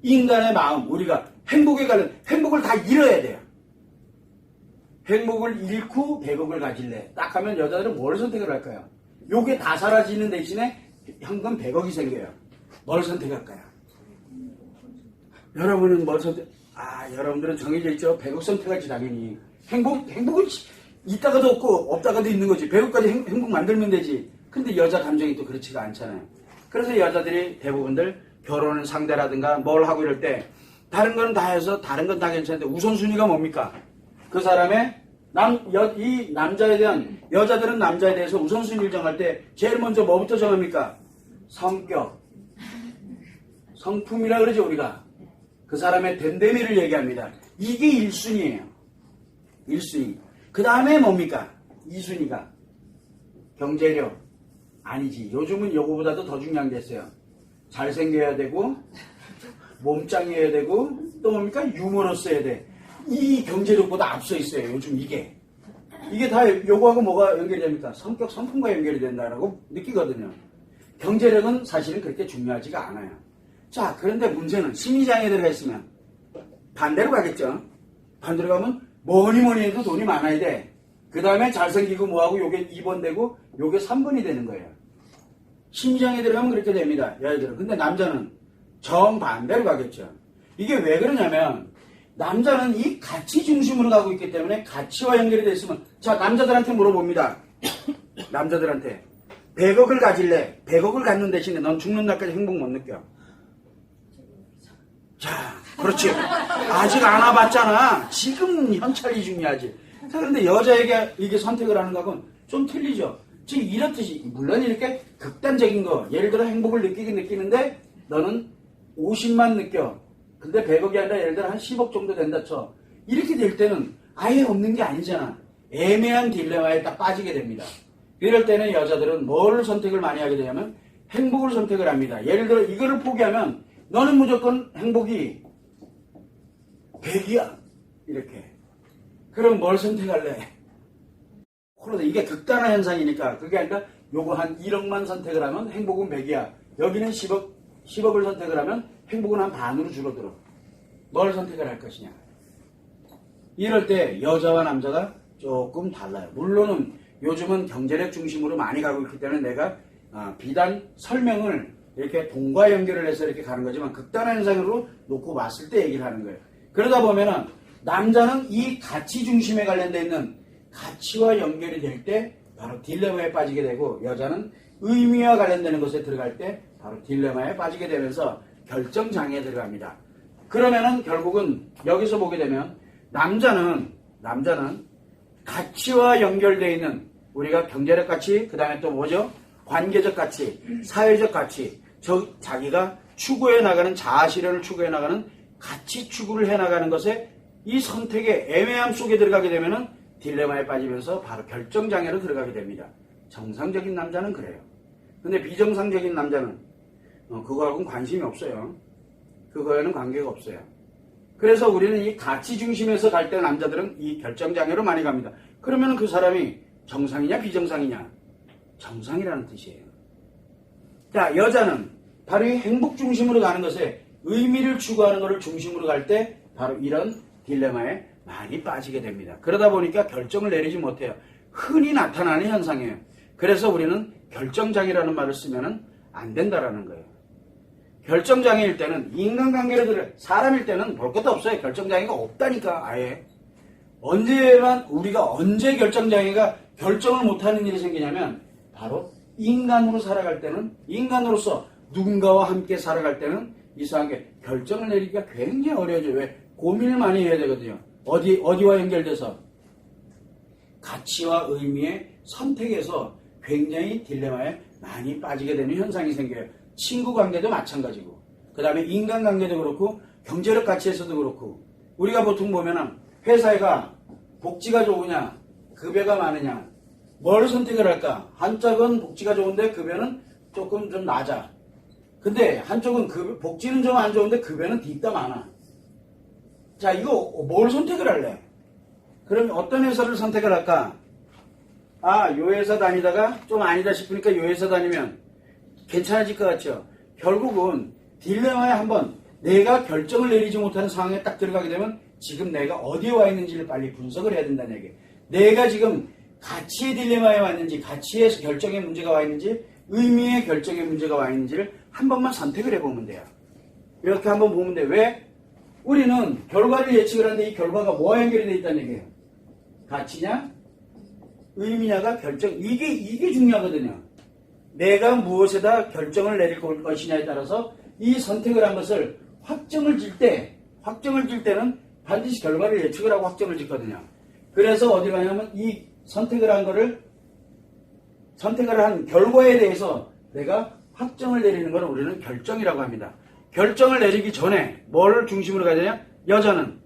인간의 마음, 우리가 행복을 다 잃어야 돼요. 행복을 잃고 100억을 가질래. 딱 하면 여자들은 뭘 선택을 할까요? 요게 다 사라지는 대신에 현금 100억이 생겨요. 뭘 선택할까요? 여러분은 뭘 여러분들은 정해져 있죠? 100억 선택하지 당연히. 행복은 있다가도 없고 없다가도 있는 거지. 100억까지 행복 만들면 되지. 근데 여자 감정이 또 그렇지가 않잖아요. 그래서 여자들이 대부분들 결혼을 상대라든가 뭘 하고 이럴 때 다른 건 다 해서 다른 건 다 괜찮은데 우선순위가 뭡니까? 그 사람의 이 남자에 대한 여자들은 남자에 대해서 우선순위를 정할 때 제일 먼저 뭐부터 정합니까? 성격, 성품이라 그러죠 우리가. 그 사람의 됨됨이를 얘기합니다. 이게 1순위예요. 1순위. 그 다음에 뭡니까? 2순위가 경제력. 아니지. 요즘은 요거보다도 더 중요한 게 있어요. 잘생겨야 되고 몸짱이어야 되고 또 뭡니까? 유머러스여야 돼. 이 경제력보다 앞서 있어요. 요즘 이게 다 요거하고 뭐가 연결이 됩니까? 성격, 성품과 연결이 된다라고 느끼거든요. 경제력은 사실은 그렇게 중요하지가 않아요. 자, 그런데 문제는 심리장애에 들어가 있으면 반대로 가겠죠. 반대로 가면 뭐니 해도 돈이 많아야 돼. 그 다음에 잘생기고 뭐하고 요게 2번 되고 요게 3번이 되는 거예요. 심리장애에 들어가면 그렇게 됩니다. 여자들은. 근데 남자는 정반대로 가겠죠. 이게 왜 그러냐면 남자는 이 가치 중심으로 가고 있기 때문에 가치와 연결이 되어 있으면 자, 남자들한테 물어봅니다. 남자들한테 100억을 가질래? 100억을 갖는 대신에 넌 죽는 날까지 행복 못 느껴. 자, 그렇지. 아직 안 와봤잖아. 지금 현찰이 중요하지. 자, 그런데 여자에게 이게 선택을 하는 거하고는 좀 틀리죠. 지금 이렇듯이 물론 이렇게 극단적인 거 예를 들어 행복을 느끼긴 느끼는데 너는 50만 느껴. 근데 100억이 아니라 예를 들어 한 10억 정도 된다 쳐. 이렇게 될 때는 아예 없는 게 아니잖아. 애매한 딜레마에 딱 빠지게 됩니다. 이럴 때는 여자들은 뭐를 선택을 많이 하게 되냐면 행복을 선택을 합니다. 예를 들어 이거를 포기하면 너는 무조건 행복이 100이야. 이렇게. 그럼 뭘 선택할래? 그러다 이게 극단화 현상이니까 그게 아니라 요거 한 1억만 선택을 하면 행복은 100이야. 여기는 10억을 선택을 하면 행복은 한 반으로 줄어들어. 뭘 선택을 할 것이냐. 이럴 때 여자와 남자가 조금 달라요. 물론은 요즘은 경제력 중심으로 많이 가고 있기 때문에 내가 비단 설명을 이렇게 동과 연결을 해서 이렇게 가는 거지만 극단화 현상으로 놓고 봤을 때 얘기를 하는 거예요. 그러다 보면은 남자는 이 가치 중심에 관련되어 있는 가치와 연결이 될 때 바로 딜레마에 빠지게 되고 여자는 의미와 관련되는 것에 들어갈 때 바로 딜레마에 빠지게 되면서 결정장애에 들어갑니다. 그러면은 결국은 여기서 보게 되면 남자는 가치와 연결되어 있는 우리가 경제력 가치, 그 다음에 또 뭐죠? 관계적 가치, 사회적 가치, 자기가 추구해 나가는 자아실현을 추구해 나가는 가치 추구를 해 나가는 것에 이 선택의 애매함 속에 들어가게 되면은 딜레마에 빠지면서 바로 결정장애로 들어가게 됩니다. 정상적인 남자는 그래요. 근데 비정상적인 남자는 그거하고는 관심이 없어요. 그거에는 관계가 없어요. 그래서 우리는 이 가치 중심에서 갈 때 남자들은 이 결정장애로 많이 갑니다. 그러면 그 사람이 정상이냐 비정상이냐? 정상이라는 뜻이에요. 자, 여자는 바로 이 행복 중심으로 가는 것에 의미를 추구하는 것을 중심으로 갈 때 바로 이런 딜레마에 많이 빠지게 됩니다. 그러다 보니까 결정을 내리지 못해요. 흔히 나타나는 현상이에요. 그래서 우리는 결정장애라는 말을 쓰면 안 된다라는 거예요. 결정장애일 때는 인간관계를 들어 사람일 때는 볼 것도 없어요. 결정장애가 없다니까 아예. 우리가 언제 결정장애가 결정을 못하는 일이 생기냐면 바로 인간으로 살아갈 때는 인간으로서 누군가와 함께 살아갈 때는 이상하게 결정을 내리기가 굉장히 어려워져요. 왜? 고민을 많이 해야 되거든요. 어디와 연결돼서? 가치와 의미의 선택에서 굉장히 딜레마에 많이 빠지게 되는 현상이 생겨요. 친구 관계도 마찬가지고, 그 다음에 인간관계도 그렇고, 경제력 가치에서도 그렇고, 우리가 보통 보면은 회사가 복지가 좋으냐, 급여가 많으냐, 뭘 선택을 할까? 한쪽은 복지가 좋은데 급여는 조금 좀 낮아. 근데 한쪽은 복지는 좀 안 좋은데 급여는 뒤따 많아. 자, 이거 뭘 선택을 할래? 그럼 어떤 회사를 선택을 할까? 요 회사 다니다가 좀 아니다 싶으니까 요 회사 다니면 괜찮아질 것 같죠? 결국은 딜레마에 한번 내가 결정을 내리지 못하는 상황에 딱 들어가게 되면 지금 내가 어디에 와 있는지를 빨리 분석을 해야 된다는 얘기예요. 내가 지금 가치의 딜레마에 와 있는지, 가치의 결정의 문제가 와 있는지, 의미의 결정의 문제가 와 있는지를 한 번만 선택을 해보면 돼요. 이렇게 한번 보면 돼. 왜? 우리는 결과를 예측을 하는데 이 결과가 뭐와 연결이 되어 있다는 얘기예요. 가치냐? 의미냐가 결정. 이게 중요하거든요. 내가 무엇에다 결정을 내릴 것이냐에 따라서 이 선택을 한 것을 확정을 질 때는 반드시 결과를 예측을 하고 확정을 짓거든요. 그래서 어디 가냐면 이 선택을 한 결과에 대해서 내가 확정을 내리는 걸 우리는 결정이라고 합니다. 결정을 내리기 전에 뭘 중심으로 가야 되냐? 여자는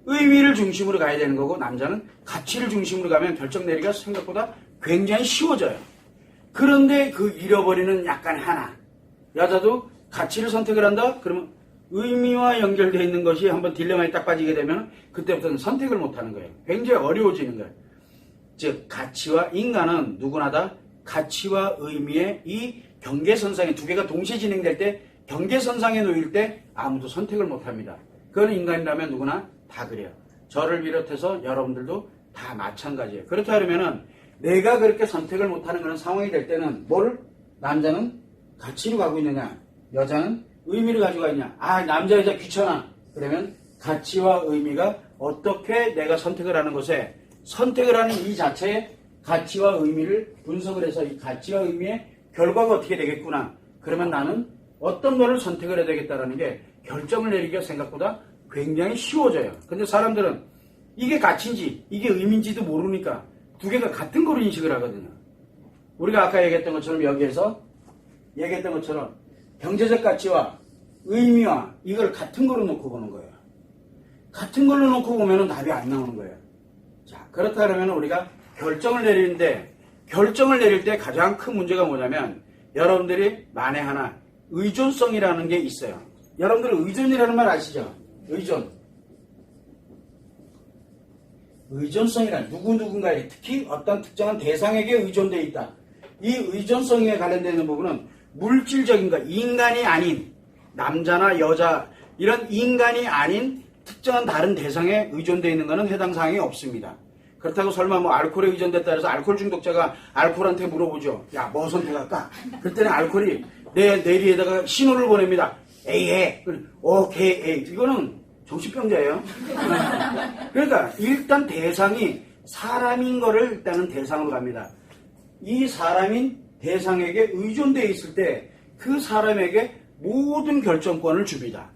의미를 중심으로 가야 되는 거고 남자는 가치를 중심으로 가면 결정 내리기가 생각보다 굉장히 쉬워져요. 그런데 그 잃어버리는 약간 하나. 여자도 가치를 선택을 한다? 그러면 의미와 연결되어 있는 것이 한번 딜레마에 딱 빠지게 되면 그때부터는 선택을 못하는 거예요. 굉장히 어려워지는 거예요. 즉 가치와 인간은 누구나 다 가치와 의미의 이 경계선상에 두 개가 동시에 진행될 때 경계선상에 놓일 때 아무도 선택을 못합니다. 그건 인간이라면 누구나 다 그래요. 저를 비롯해서 여러분들도 다 마찬가지예요. 그렇게 하려면은 내가 그렇게 선택을 못하는 그런 상황이 될 때는 남자는 가치로 가고 있느냐, 여자는 의미를 가지고 있냐. 남자 여자 귀찮아. 그러면 가치와 의미가 어떻게 내가 선택을 하는 것에 선택을 하는 이 자체에 가치와 의미를 분석을 해서 이 가치와 의미의 결과가 어떻게 되겠구나. 그러면 나는 어떤 거를 선택을 해야 되겠다라는 게 결정을 내리기가 생각보다 굉장히 쉬워져요. 근데 사람들은 이게 가치인지 이게 의미인지도 모르니까 두 개가 같은 거로 인식을 하거든요. 우리가 아까 얘기했던 것처럼 여기에서 얘기했던 것처럼 경제적 가치와 의미와 이걸 같은 거로 놓고 보는 거예요. 같은 걸로 놓고 보면 답이 안 나오는 거예요. 자, 그렇다 그러면 우리가 결정을 내리는데 결정을 내릴 때 가장 큰 문제가 뭐냐면 여러분들이 만에 하나 의존성이라는 게 있어요. 여러분들 의존이라는 말 아시죠? 의존. 의존성이란 누군가에게 특히 어떤 특정한 대상에게 의존되어 있다. 이 의존성에 관련되는 부분은 물질적인 것, 인간이 아닌 남자나 여자 이런 인간이 아닌 특정한 다른 대상에 의존되어 있는 것은 해당 사항이 없습니다. 그렇다고 설마 뭐 알코올에 의존됐다 해서 알코올 중독자가 알코올한테 물어보죠. 야, 뭐 선택할까? 그때는 알코올이 내 뇌리에다가 신호를 보냅니다. A 해. 오케이 A. 이거는 정신병자예요. 그러니까 일단 대상이 사람인 거를 일단은 대상으로 갑니다. 이 사람인 대상에게 의존되어 있을 때 그 사람에게 모든 결정권을 줍니다.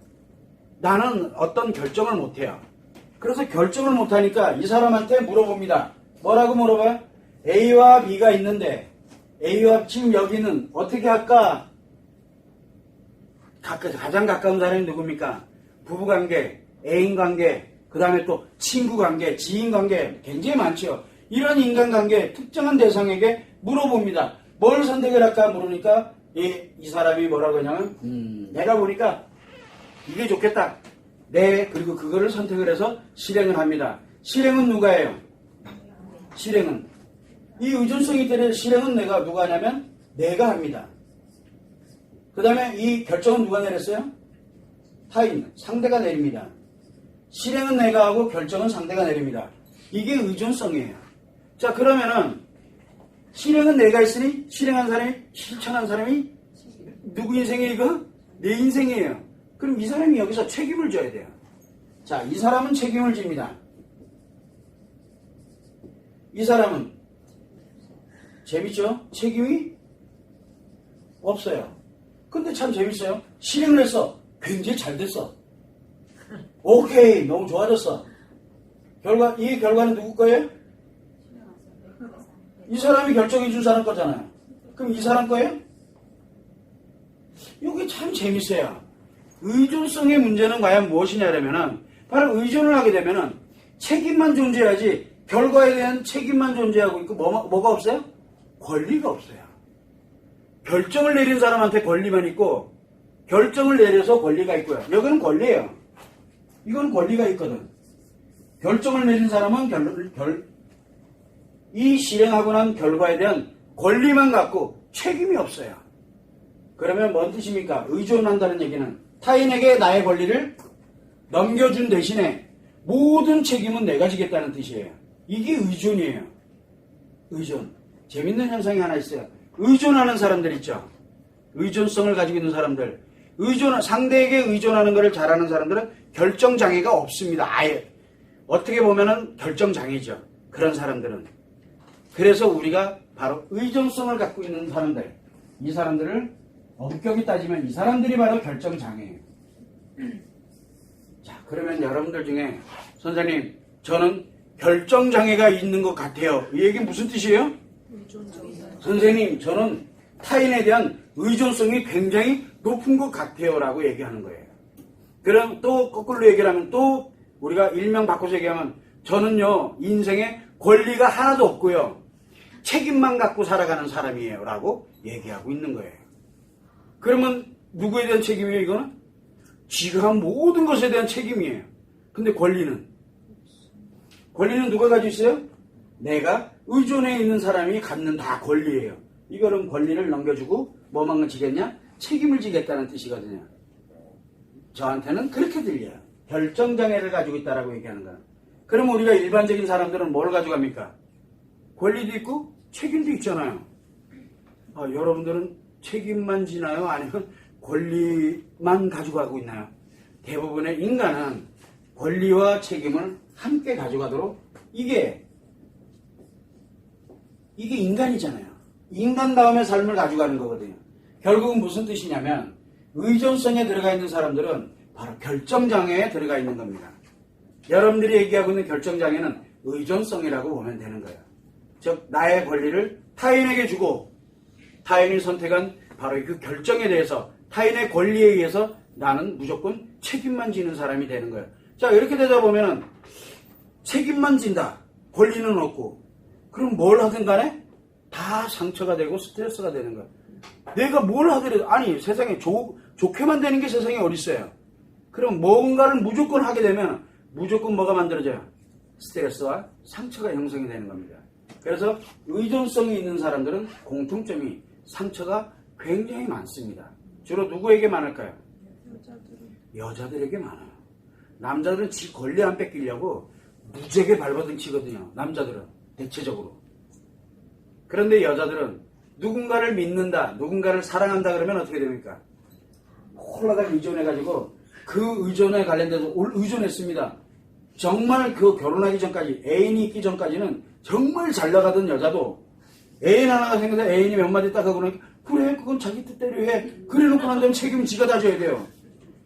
나는 어떤 결정을 못해요. 그래서 결정을 못하니까 이 사람한테 물어봅니다. 뭐라고 물어봐요? A와 B가 있는데 A와 지금 여기는 어떻게 할까? 가장 가까운 사람이 누굽니까? 부부관계, 애인관계, 그 다음에 또 친구관계, 지인관계 굉장히 많죠. 이런 인간관계 특정한 대상에게 물어봅니다. 뭘 선택을 할까 물으니까 이 사람이 뭐라고 하냐면 내가 보니까 이게 좋겠다. 네, 그리고 그거를 선택을 해서 실행을 합니다. 실행은 누가 해요? 실행은 이 의존성이 때문에 실행은 누가 하냐면 내가 합니다. 그 다음에 이 결정은 누가 내렸어요? 타인, 상대가 내립니다. 실행은 내가 하고 결정은 상대가 내립니다. 이게 의존성이에요. 자, 그러면은 실행은 내가 했으니 실행한 사람이 실천한 사람이 누구 인생이에요 이거? 내 인생이에요. 그럼 이 사람이 여기서 책임을 져야 돼요. 자, 이 사람은 책임을 집니다. 이 사람은 재밌죠? 책임이 없어요. 근데 참 재밌어요. 실행을 했어. 굉장히 잘 됐어. 오케이, 너무 좋아졌어. 이 결과는 누구 거예요? 이 사람이 결정해 준 사람 거잖아요. 그럼 이 사람 거예요? 이게 참 재밌어요. 의존성의 문제는 과연 무엇이냐면은 바로 의존을 하게 되면은 책임만 존재하지 결과에 대한 책임만 존재하고 있고 뭐가 없어요? 권리가 없어요. 결정을 내린 사람한테 권리만 있고 결정을 내려서 권리가 있고요. 여기는 권리예요. 이건 권리가 있거든. 결정을 내린 사람은 이 실행하고 난 결과에 대한 권리만 갖고 책임이 없어요. 그러면 뭔 뜻입니까? 의존한다는 얘기는 타인에게 나의 권리를 넘겨준 대신에 모든 책임은 내가 지겠다는 뜻이에요. 이게 의존이에요. 의존. 재밌는 현상이 하나 있어요. 의존하는 사람들 있죠. 의존성을 가지고 있는 사람들. 상대에게 의존하는 것을 잘하는 사람들은 결정장애가 없습니다. 아예. 어떻게 보면은 결정장애죠. 그런 사람들은. 그래서 우리가 바로 의존성을 갖고 있는 사람들. 이 사람들을 엄격히 따지면 이 사람들이 바로 결정장애예요. 자, 그러면 여러분들 중에 선생님, 저는 결정장애가 있는 것 같아요. 이 얘기 무슨 뜻이에요? 선생님, 저는 타인에 대한 의존성이 굉장히 높은 것 같아요. 라고 얘기하는 거예요. 그럼 또 거꾸로 얘기를 하면 또 우리가 일명 바꿔서 얘기하면 저는요, 인생에 권리가 하나도 없고요. 책임만 갖고 살아가는 사람이에요. 라고 얘기하고 있는 거예요. 그러면 누구에 대한 책임이에요, 이거는? 지가 한 모든 것에 대한 책임이에요. 근데 권리는 누가 가지고 있어요? 내가 의존해 있는 사람이 갖는 다 권리예요. 이거는 권리를 넘겨주고 뭐만 지겠냐? 책임을 지겠다는 뜻이거든요. 저한테는 그렇게 들려요. 결정장애를 가지고 있다라고 얘기하는 거예요. 그럼 우리가 일반적인 사람들은 뭘 가져갑니까? 권리도 있고 책임도 있잖아요. 여러분들은 책임만 지나요? 아니면 권리만 가져가고 있나요? 대부분의 인간은 권리와 책임을 함께 가져가도록 이게 인간이잖아요. 인간다움의 삶을 가져가는 거거든요. 결국은 무슨 뜻이냐면 의존성에 들어가 있는 사람들은 바로 결정장애에 들어가 있는 겁니다. 여러분들이 얘기하고 있는 결정장애는 의존성이라고 보면 되는 거예요. 즉 나의 권리를 타인에게 주고 타인이 선택한 바로 그 결정에 대해서 타인의 권리에 의해서 나는 무조건 책임만 지는 사람이 되는 거예요. 자, 이렇게 되다 보면은 책임만 진다. 권리는 없고. 그럼 뭘 하든 간에 다 상처가 되고 스트레스가 되는 거예요. 내가 뭘 하더라도 아니 세상에 좋게만 되는 게 세상에 어딨어요. 그럼 뭔가를 무조건 하게 되면 무조건 뭐가 만들어져요? 스트레스와 상처가 형성이 되는 겁니다. 그래서 의존성이 있는 사람들은 공통점이 상처가 굉장히 많습니다. 주로 누구에게 많을까요? 여자들에게 많아요. 남자들은 지 권리 안 뺏기려고 무지하게 발버둥 치거든요. 남자들은 대체적으로. 그런데 여자들은 누군가를 믿는다, 누군가를 사랑한다 그러면 어떻게 됩니까? 홀라당 의존해가지고 그 의존에 관련돼서 의존했습니다. 정말 그 결혼하기 전까지, 애인이 있기 전까지는 정말 잘 나가던 여자도 애인 하나가 생겨서 애인이 몇 마디 딱 하고 나니까 그래 그건 자기 뜻대로 해. 그래 놓고 난 다음에 책임은 지가 다 져야 돼요.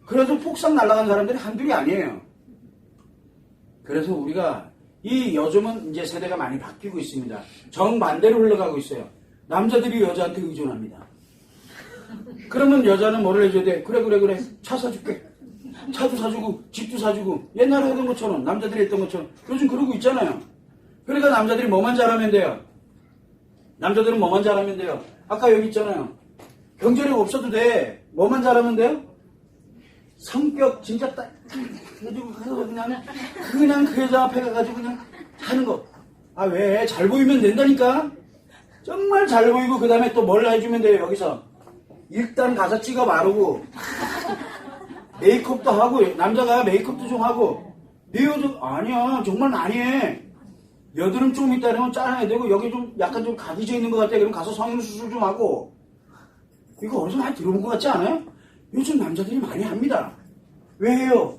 그래서 폭삭 날아간 사람들이 한둘이 아니에요. 그래서 우리가 요즘은 이제 세대가 많이 바뀌고 있습니다. 정반대로 흘러가고 있어요. 남자들이 여자한테 의존합니다. 그러면 여자는 뭐를 해줘야 돼? 그래 차 사줄게. 차도 사주고 집도 사주고 옛날에 하던 것처럼 남자들이 했던 것처럼 요즘 그러고 있잖아요. 그러니까 남자들이 뭐만 잘하면 돼요? 남자들은 뭐만 잘하면 돼요? 아까 여기 있잖아요. 경제력 없어도 돼. 뭐만 잘하면 돼요? 성격 진짜 딱 해가지고 그냥 그 여자 앞에 가가지고 그냥 하는 거. 아 왜? 잘 보이면 된다니까. 정말 잘 보이고 그 다음에 또 뭘 해주면 돼요. 여기서 일단 가서 찍어 바르고 메이크업도 하고 남자가 메이크업도 좀 하고 내 여자 아니야 정말 많이 해. 여드름 좀 있다 그러면 짜내야 되고 여기 좀 약간 좀 각이져 있는 것 같아. 그럼 가서 성형수술 좀 하고. 이거 어디서 많이 들어본 것 같지 않아요? 요즘 남자들이 많이 합니다. 왜 해요?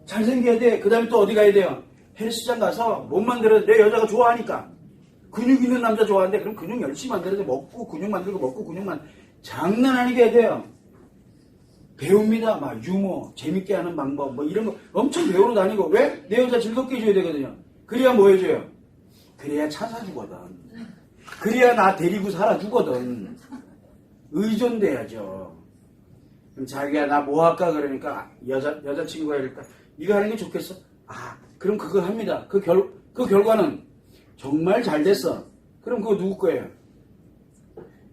잘생겨야 돼. 그 다음에 또 어디 가야 돼요? 헬스장 가서 몸 만들어야 내 여자가 좋아하니까. 근육 있는 남자 좋아하는데 그럼 근육 열심히 만들어야 돼. 먹고 근육 만들고 먹고 근육만 장난 아니게 해야 돼요. 배웁니다. 막 유머, 재밌게 하는 방법 뭐 이런 거 엄청 배우러 다니고. 왜? 내 여자 즐겁게 해줘야 되거든요. 그래야 뭐 해줘요? 그래야 차 사주거든. 그래야 나 데리고 살아주거든. 의존돼야죠. 그럼 자기야 나 뭐 할까 그러니까 여자친구가 이럴까 이거 하는 게 좋겠어? 아 그럼 그거 합니다. 그 결과는 정말 잘 됐어. 그럼 그거 누구 거예요?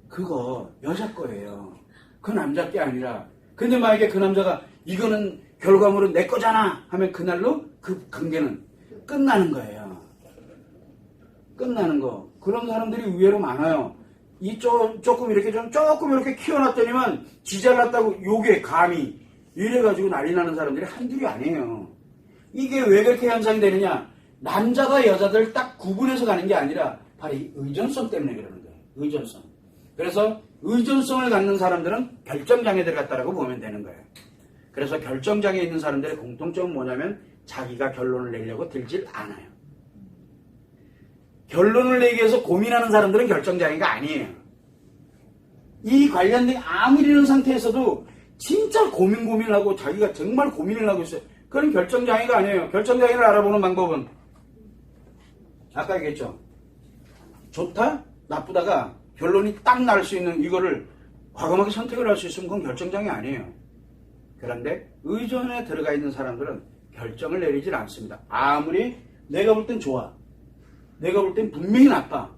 그거 여자 거예요. 그 남자 게 아니라. 근데 만약에 그 남자가 이거는 결과물은 내 거잖아 하면 그날로 그 관계는 끝나는 거예요. 끝나는 거. 그런 사람들이 의외로 많아요. 조금 이렇게 키워놨더니만 지 잘났다고 요게 감히 이래가지고 난리 나는 사람들이 한둘이 아니에요. 이게 왜 그렇게 현상이 되느냐? 남자가 여자들 딱 구분해서 가는 게 아니라 바로 이 의존성 때문에 그러는 거예요. 의존성. 그래서 의존성을 갖는 사람들은 결정장애들 같다라고 보면 되는 거예요. 그래서 결정장애 있는 사람들의 공통점은 뭐냐면 자기가 결론을 내려고 들질 않아요. 결론을 내기 위해서 고민하는 사람들은 결정장애가 아니에요. 이 관련된 아무리 이런 상태에서도 진짜 고민을 하고 자기가 정말 고민을 하고 있어요. 그건 결정장애가 아니에요. 결정장애를 알아보는 방법은 아까 얘기했죠. 좋다? 나쁘다가 결론이 딱 날 수 있는 이거를 과감하게 선택을 할 수 있으면 그건 결정장애 아니에요. 그런데 의존에 들어가 있는 사람들은 결정을 내리질 않습니다. 아무리 내가 볼 땐 좋아. 내가 볼 땐 분명히 나빠.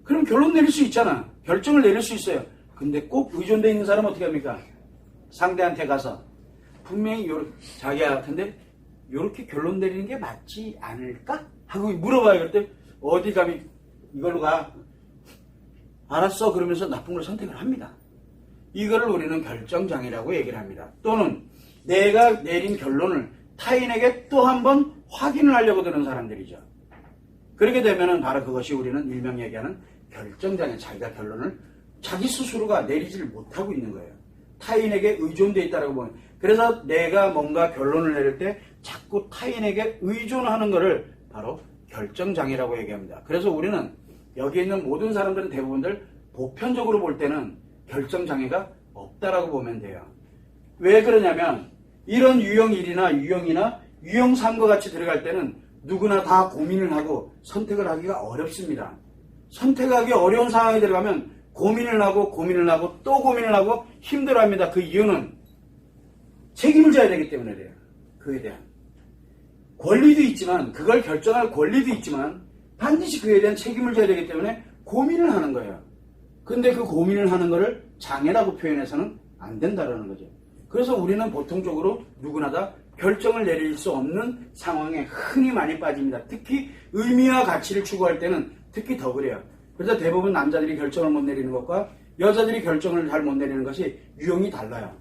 그럼 결론 내릴 수 있잖아. 결정을 내릴 수 있어요. 근데 꼭 의존되어 있는 사람은 어떻게 합니까? 상대한테 가서 분명히 자기야 근데 이렇게 결론 내리는 게 맞지 않을까? 하고 물어봐요. 그럴 때 어디 감히 이걸로 가. 알았어. 그러면서 나쁜 걸 선택을 합니다. 이거를 우리는 결정장애라고 얘기를 합니다. 또는 내가 내린 결론을 타인에게 또 한 번 확인을 하려고 드는 사람들이죠. 그렇게 되면은 바로 그것이 우리는 일명 얘기하는 결정장애, 자기가 결론을 자기 스스로가 내리지를 못하고 있는 거예요. 타인에게 의존되어 있다고 보면. 그래서 내가 뭔가 결론을 내릴 때 자꾸 타인에게 의존하는 것을 바로 결정장애라고 얘기합니다. 그래서 우리는 여기 있는 모든 사람들은 대부분들 보편적으로 볼 때는 결정장애가 없다라고 보면 돼요. 왜 그러냐면 이런 유형 1이나 유형이나 유형 3과 같이 들어갈 때는 누구나 다 고민을 하고 선택을 하기가 어렵습니다. 선택하기 어려운 상황에 들어가면 고민을 하고 또 고민을 하고 힘들어합니다. 그 이유는 책임을 져야 되기 때문에 그래요. 그에 대한 권리도 있지만, 그걸 결정할 권리도 있지만 반드시 그에 대한 책임을 져야 되기 때문에 고민을 하는 거예요. 근데 그 고민을 하는 거를 장애라고 표현해서는 안 된다라는 거죠. 그래서 우리는 보통적으로 누구나 다 결정을 내릴 수 없는 상황에 흔히 많이 빠집니다. 특히 의미와 가치를 추구할 때는 특히 더 그래요. 그래서 대부분 남자들이 결정을 못 내리는 것과 여자들이 결정을 잘 못 내리는 것이 유형이 달라요.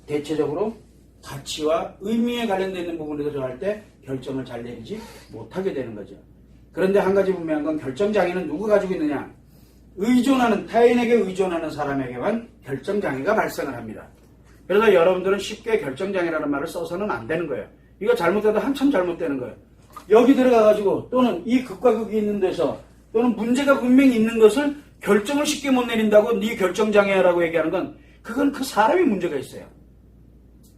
대체적으로 가치와 의미에 관련되어 있는 부분에 들어갈 때 결정을 잘 내리지 못하게 되는 거죠. 그런데 한 가지 분명한 건 결정장애는 누가 가지고 있느냐? 타인에게 의존하는 사람에게만 결정장애가 발생을 합니다. 그래서 여러분들은 쉽게 결정장애라는 말을 써서는 안 되는 거예요. 이거 잘못해도 한참 잘못되는 거예요. 여기 들어가가지고 또는 이 극과 극이 있는 데서 또는 문제가 분명히 있는 것을 결정을 쉽게 못 내린다고 네 결정장애라고 얘기하는 건 그건 그 사람의 문제가 있어요.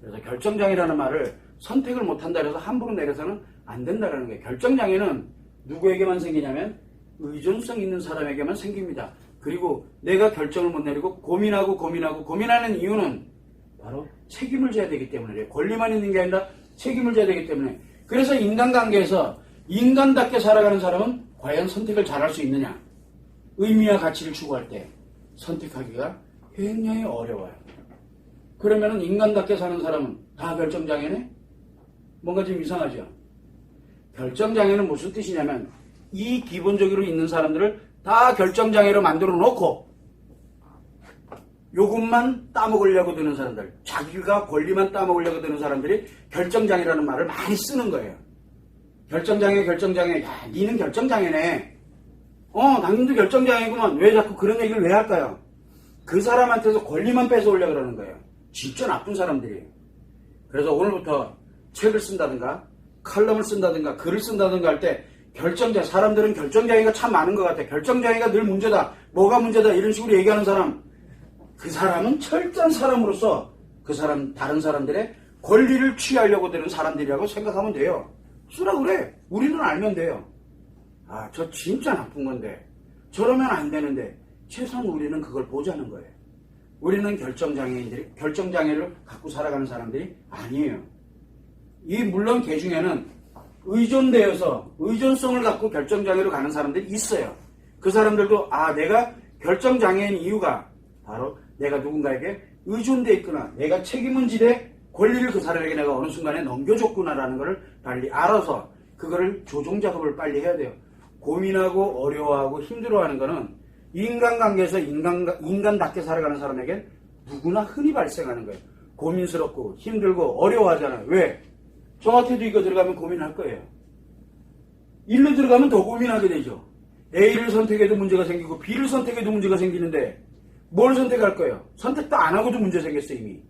그래서 결정장애라는 말을 선택을 못한다 해서 함부로 내려서는 안 된다는 거예요. 결정장애는 누구에게만 생기냐면 의존성 있는 사람에게만 생깁니다. 그리고 내가 결정을 못 내리고 고민하는 이유는 바로 책임을 져야 되기 때문에, 권리만 있는 게 아니라 책임을 져야 되기 때문에. 그래서 인간관계에서 인간답게 살아가는 사람은 과연 선택을 잘할 수 있느냐? 의미와 가치를 추구할 때 선택하기가 굉장히 어려워요. 그러면은 인간답게 사는 사람은 다 결정장애네? 뭔가 좀 이상하죠? 결정장애는 무슨 뜻이냐면 이 기본적으로 있는 사람들을 다 결정장애로 만들어 놓고 요것만 따먹으려고 드는 사람들, 자기가 권리만 따먹으려고 드는 사람들이 결정장애라는 말을 많이 쓰는 거예요. 결정장애. 야, 니는 결정장애네. 당신도 결정장애구만. 왜 자꾸 그런 얘기를 왜 할까요? 그 사람한테서 권리만 뺏어오려고 그러는 거예요. 진짜 나쁜 사람들이에요. 그래서 오늘부터 책을 쓴다든가 칼럼을 쓴다든가 글을 쓴다든가 할 때 사람들은 결정장애가 참 많은 것 같아. 결정장애가 늘 문제다. 뭐가 문제다. 이런 식으로 얘기하는 사람, 그 사람은 철저한 사람으로서 다른 사람들의 권리를 취하려고 드는 사람들이라고 생각하면 돼요. 쓰라 그래. 우리는 알면 돼요. 저 진짜 나쁜 건데 저러면 안 되는데 최소한 우리는 그걸 보자는 거예요. 우리는 결정장애를 갖고 살아가는 사람들이 아니에요. 물론 개 중에는 의존성을 갖고 결정장애로 가는 사람들이 있어요. 그 사람들도 내가 결정장애인 이유가 바로 내가 누군가에게 의존돼 있구나. 내가 책임은 지되 권리를 그 사람에게 내가 어느 순간에 넘겨줬구나라는 것을 빨리 알아서 그거를 조정 작업을 빨리 해야 돼요. 고민하고 어려워하고 힘들어하는 거는 인간관계에서 인간답게 살아가는 사람에겐 누구나 흔히 발생하는 거예요. 고민스럽고 힘들고 어려워하잖아요. 왜? 저한테도 이거 들어가면 고민할 거예요. 일로 들어가면 더 고민하게 되죠. A를 선택해도 문제가 생기고 B를 선택해도 문제가 생기는데 뭘 선택할 거예요? 선택도 안 하고도 문제 생겼어 이미.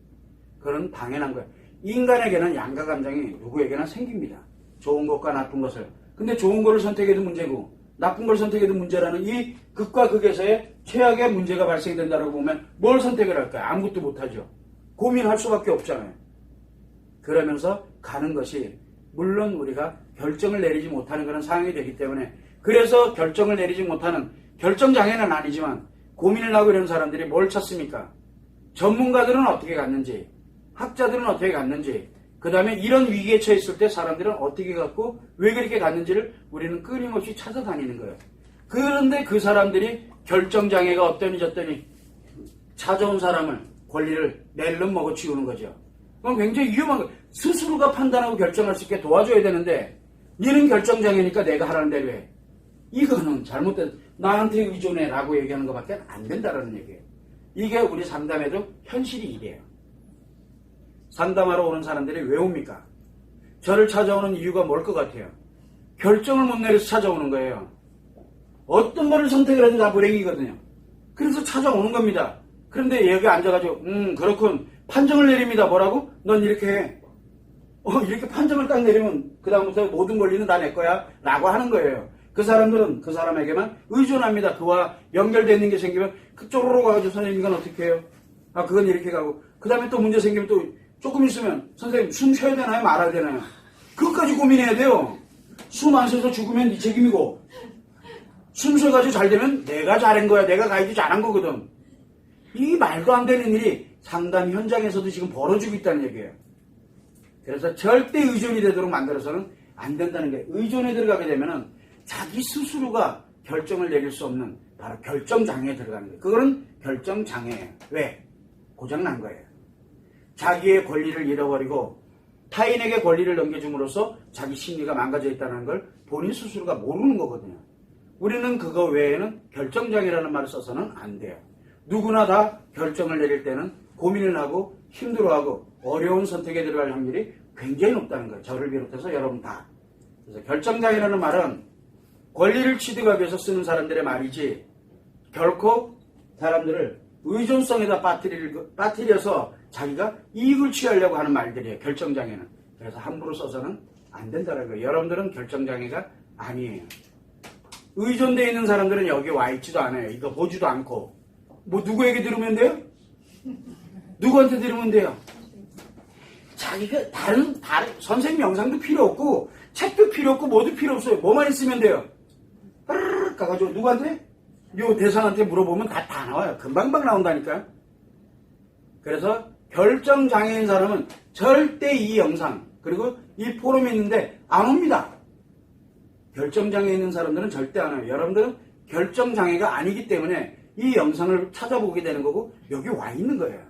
그건 당연한 거예요. 인간에게는 양가 감정이 누구에게나 생깁니다. 좋은 것과 나쁜 것을. 근데 좋은 거를 선택해도 문제고 나쁜 걸 선택해도 문제라는 이 극과 극에서의 최악의 문제가 발생된다고 보면 뭘 선택을 할까요? 아무것도 못하죠. 고민할 수밖에 없잖아요. 그러면서 가는 것이 물론 우리가 결정을 내리지 못하는 그런 상황이 되기 때문에, 그래서 결정을 내리지 못하는, 결정장애는 아니지만 고민을 하고 이런 사람들이 뭘 찾습니까? 전문가들은 어떻게 갔는지, 학자들은 어떻게 갔는지, 그 다음에 이런 위기에 처했을 때 사람들은 어떻게 갔고 왜 그렇게 갔는지를 우리는 끊임없이 찾아다니는 거예요. 그런데 그 사람들이 결정장애가 어떠니 저떠니 찾아온 사람을 권리를 낼름 먹어치우는 거죠. 그건 굉장히 위험한 거예요. 스스로가 판단하고 결정할 수 있게 도와줘야 되는데 니는 결정장애니까 내가 하라는 대로 해. 이거는 잘못된, 나한테 의존해 라고 얘기하는 것밖에 안 된다는 얘기예요. 이게 우리 상담에도 현실이 이래요. 상담하러 오는 사람들이 왜 옵니까? 저를 찾아오는 이유가 뭘 것 같아요? 결정을 못 내려서 찾아오는 거예요. 어떤 거를 선택을 해도 다 불행이거든요. 그래서 찾아오는 겁니다. 그런데 여기 앉아가지고 그렇군, 판정을 내립니다. 뭐라고? 넌 이렇게 해. 이렇게 판정을 딱 내리면 그 다음부터 모든 권리는 다 내 거야 라고 하는 거예요. 그 사람들은 그 사람에게만 의존합니다. 그와 연결되는 게 생기면 그쪽으로 가가지고 선생님 이건 어떻게 해요? 그건 이렇게 가고, 그 다음에 또 문제 생기면 또 조금 있으면 선생님 숨 쉬어야 되나요? 말아야 되나요? 그것까지 고민해야 돼요. 숨 안 쉬어서 죽으면 네 책임이고 순수해가지고 잘 되면 내가 잘한 거야. 내가 가이드 잘한 거거든. 이 말도 안 되는 일이 상담 현장에서도 지금 벌어지고 있다는 얘기예요. 그래서 절대 의존이 되도록 만들어서는 안 된다는 게, 의존에 들어가게 되면은 자기 스스로가 결정을 내릴 수 없는 바로 결정장애에 들어가는 거예요. 그거는 결정장애예요. 왜? 고장난 거예요. 자기의 권리를 잃어버리고 타인에게 권리를 넘겨줌으로써 자기 심리가 망가져 있다는 걸 본인 스스로가 모르는 거거든요. 우리는 그거 외에는 결정장애라는 말을 써서는 안 돼요. 누구나 다 결정을 내릴 때는 고민을 하고 힘들어하고 어려운 선택에 들어갈 확률이 굉장히 높다는 거예요. 저를 비롯해서 여러분 다. 그래서 결정장애라는 말은 권리를 취득하기 위해서 쓰는 사람들의 말이지 결코 사람들을 의존성에다 빠뜨려서 자기가 이익을 취하려고 하는 말들이에요. 결정장애는. 그래서 함부로 써서는 안 된다는 거예요. 여러분들은 결정장애가 아니에요. 의존되어 있는 사람들은 여기 와 있지도 않아요. 이거 보지도 않고. 뭐 누구에게 들으면 돼요? 누구한테 들으면 돼요? 자기가 다른 선생님 영상도 필요 없고 책도 필요 없고 뭐도 필요 없어요. 뭐만 있으면 돼요. 빠르르 가가지고 누구한테? 요 대상한테 물어보면 다 나와요. 금방금방 나온다니까요. 그래서 결정장애인 사람은 절대 이 영상 그리고 이 포럼에 있는데 안 옵니다. 결정장애 있는 사람들은 절대 안 와요. 여러분들은 결정장애가 아니기 때문에 이 영상을 찾아보게 되는 거고 여기 와 있는 거예요.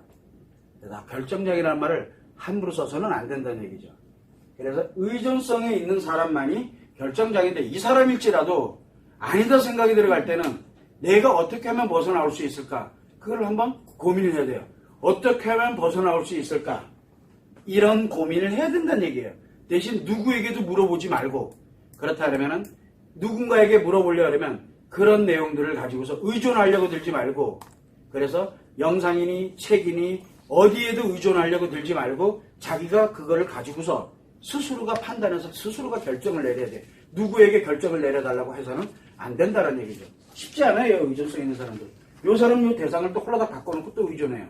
그래서 결정장애라는 말을 함부로 써서는 안 된다는 얘기죠. 그래서 의존성에 있는 사람만이 결정장애인데 이 사람일지라도 아니다 생각이 들어갈 때는 내가 어떻게 하면 벗어나올 수 있을까? 그걸 한번 고민을 해야 돼요. 어떻게 하면 벗어나올 수 있을까? 이런 고민을 해야 된다는 얘기예요. 대신 누구에게도 물어보지 말고 그렇다면 누군가에게 물어보려고 하면 그런 내용들을 가지고서 의존하려고 들지 말고 그래서 영상이니 책이니 어디에도 의존하려고 들지 말고 자기가 그거를 가지고서 스스로가 판단해서 스스로가 결정을 내려야 돼. 누구에게 결정을 내려달라고 해서는 안 된다는 얘기죠. 쉽지 않아요. 의존성 있는 사람들. 요 사람 요 대상을 또 홀라닥 바꿔놓고 또 의존해요.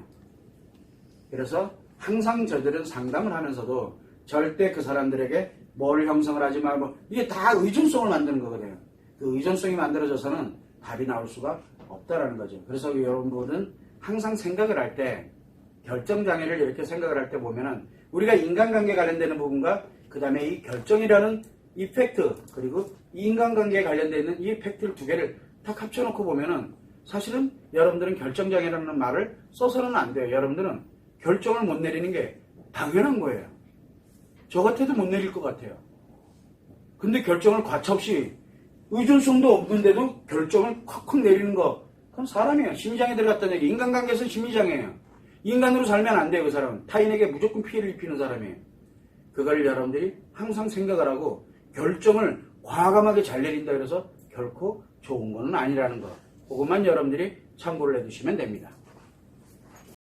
그래서 항상 저들은 상담을 하면서도 절대 그 사람들에게 뭘 형성을 하지 말고 이게 다 의존성을 만드는 거거든요. 그 의존성이 만들어져서는 답이 나올 수가 없다라는 거죠. 그래서 여러분들은 항상 생각을 할 때 결정장애를 이렇게 생각을 할 때 보면은 우리가 인간관계 관련되는 부분과 그 다음에 이 결정이라는 이 팩트 그리고 이 인간관계에 관련되어 있는 이 팩트를 두 개를 딱 합쳐놓고 보면은 사실은 여러분들은 결정장애라는 말을 써서는 안 돼요. 여러분들은 결정을 못 내리는 게 당연한 거예요. 저 같아도 못 내릴 것 같아요. 근데 결정을 가차없이 의존성도 없는데도 결정을 콱콱 내리는 거 그건 사람이에요. 심리장애 들어갔다는 얘기. 인간관계에서는 심리장애예요. 인간으로 살면 안 돼요. 그 사람은. 타인에게 무조건 피해를 입히는 사람이에요. 그걸 여러분들이 항상 생각을 하고 결정을 과감하게 잘 내린다 그래서 결코 좋은 건 아니라는 거. 그것만 여러분들이 참고를 해두시면 됩니다.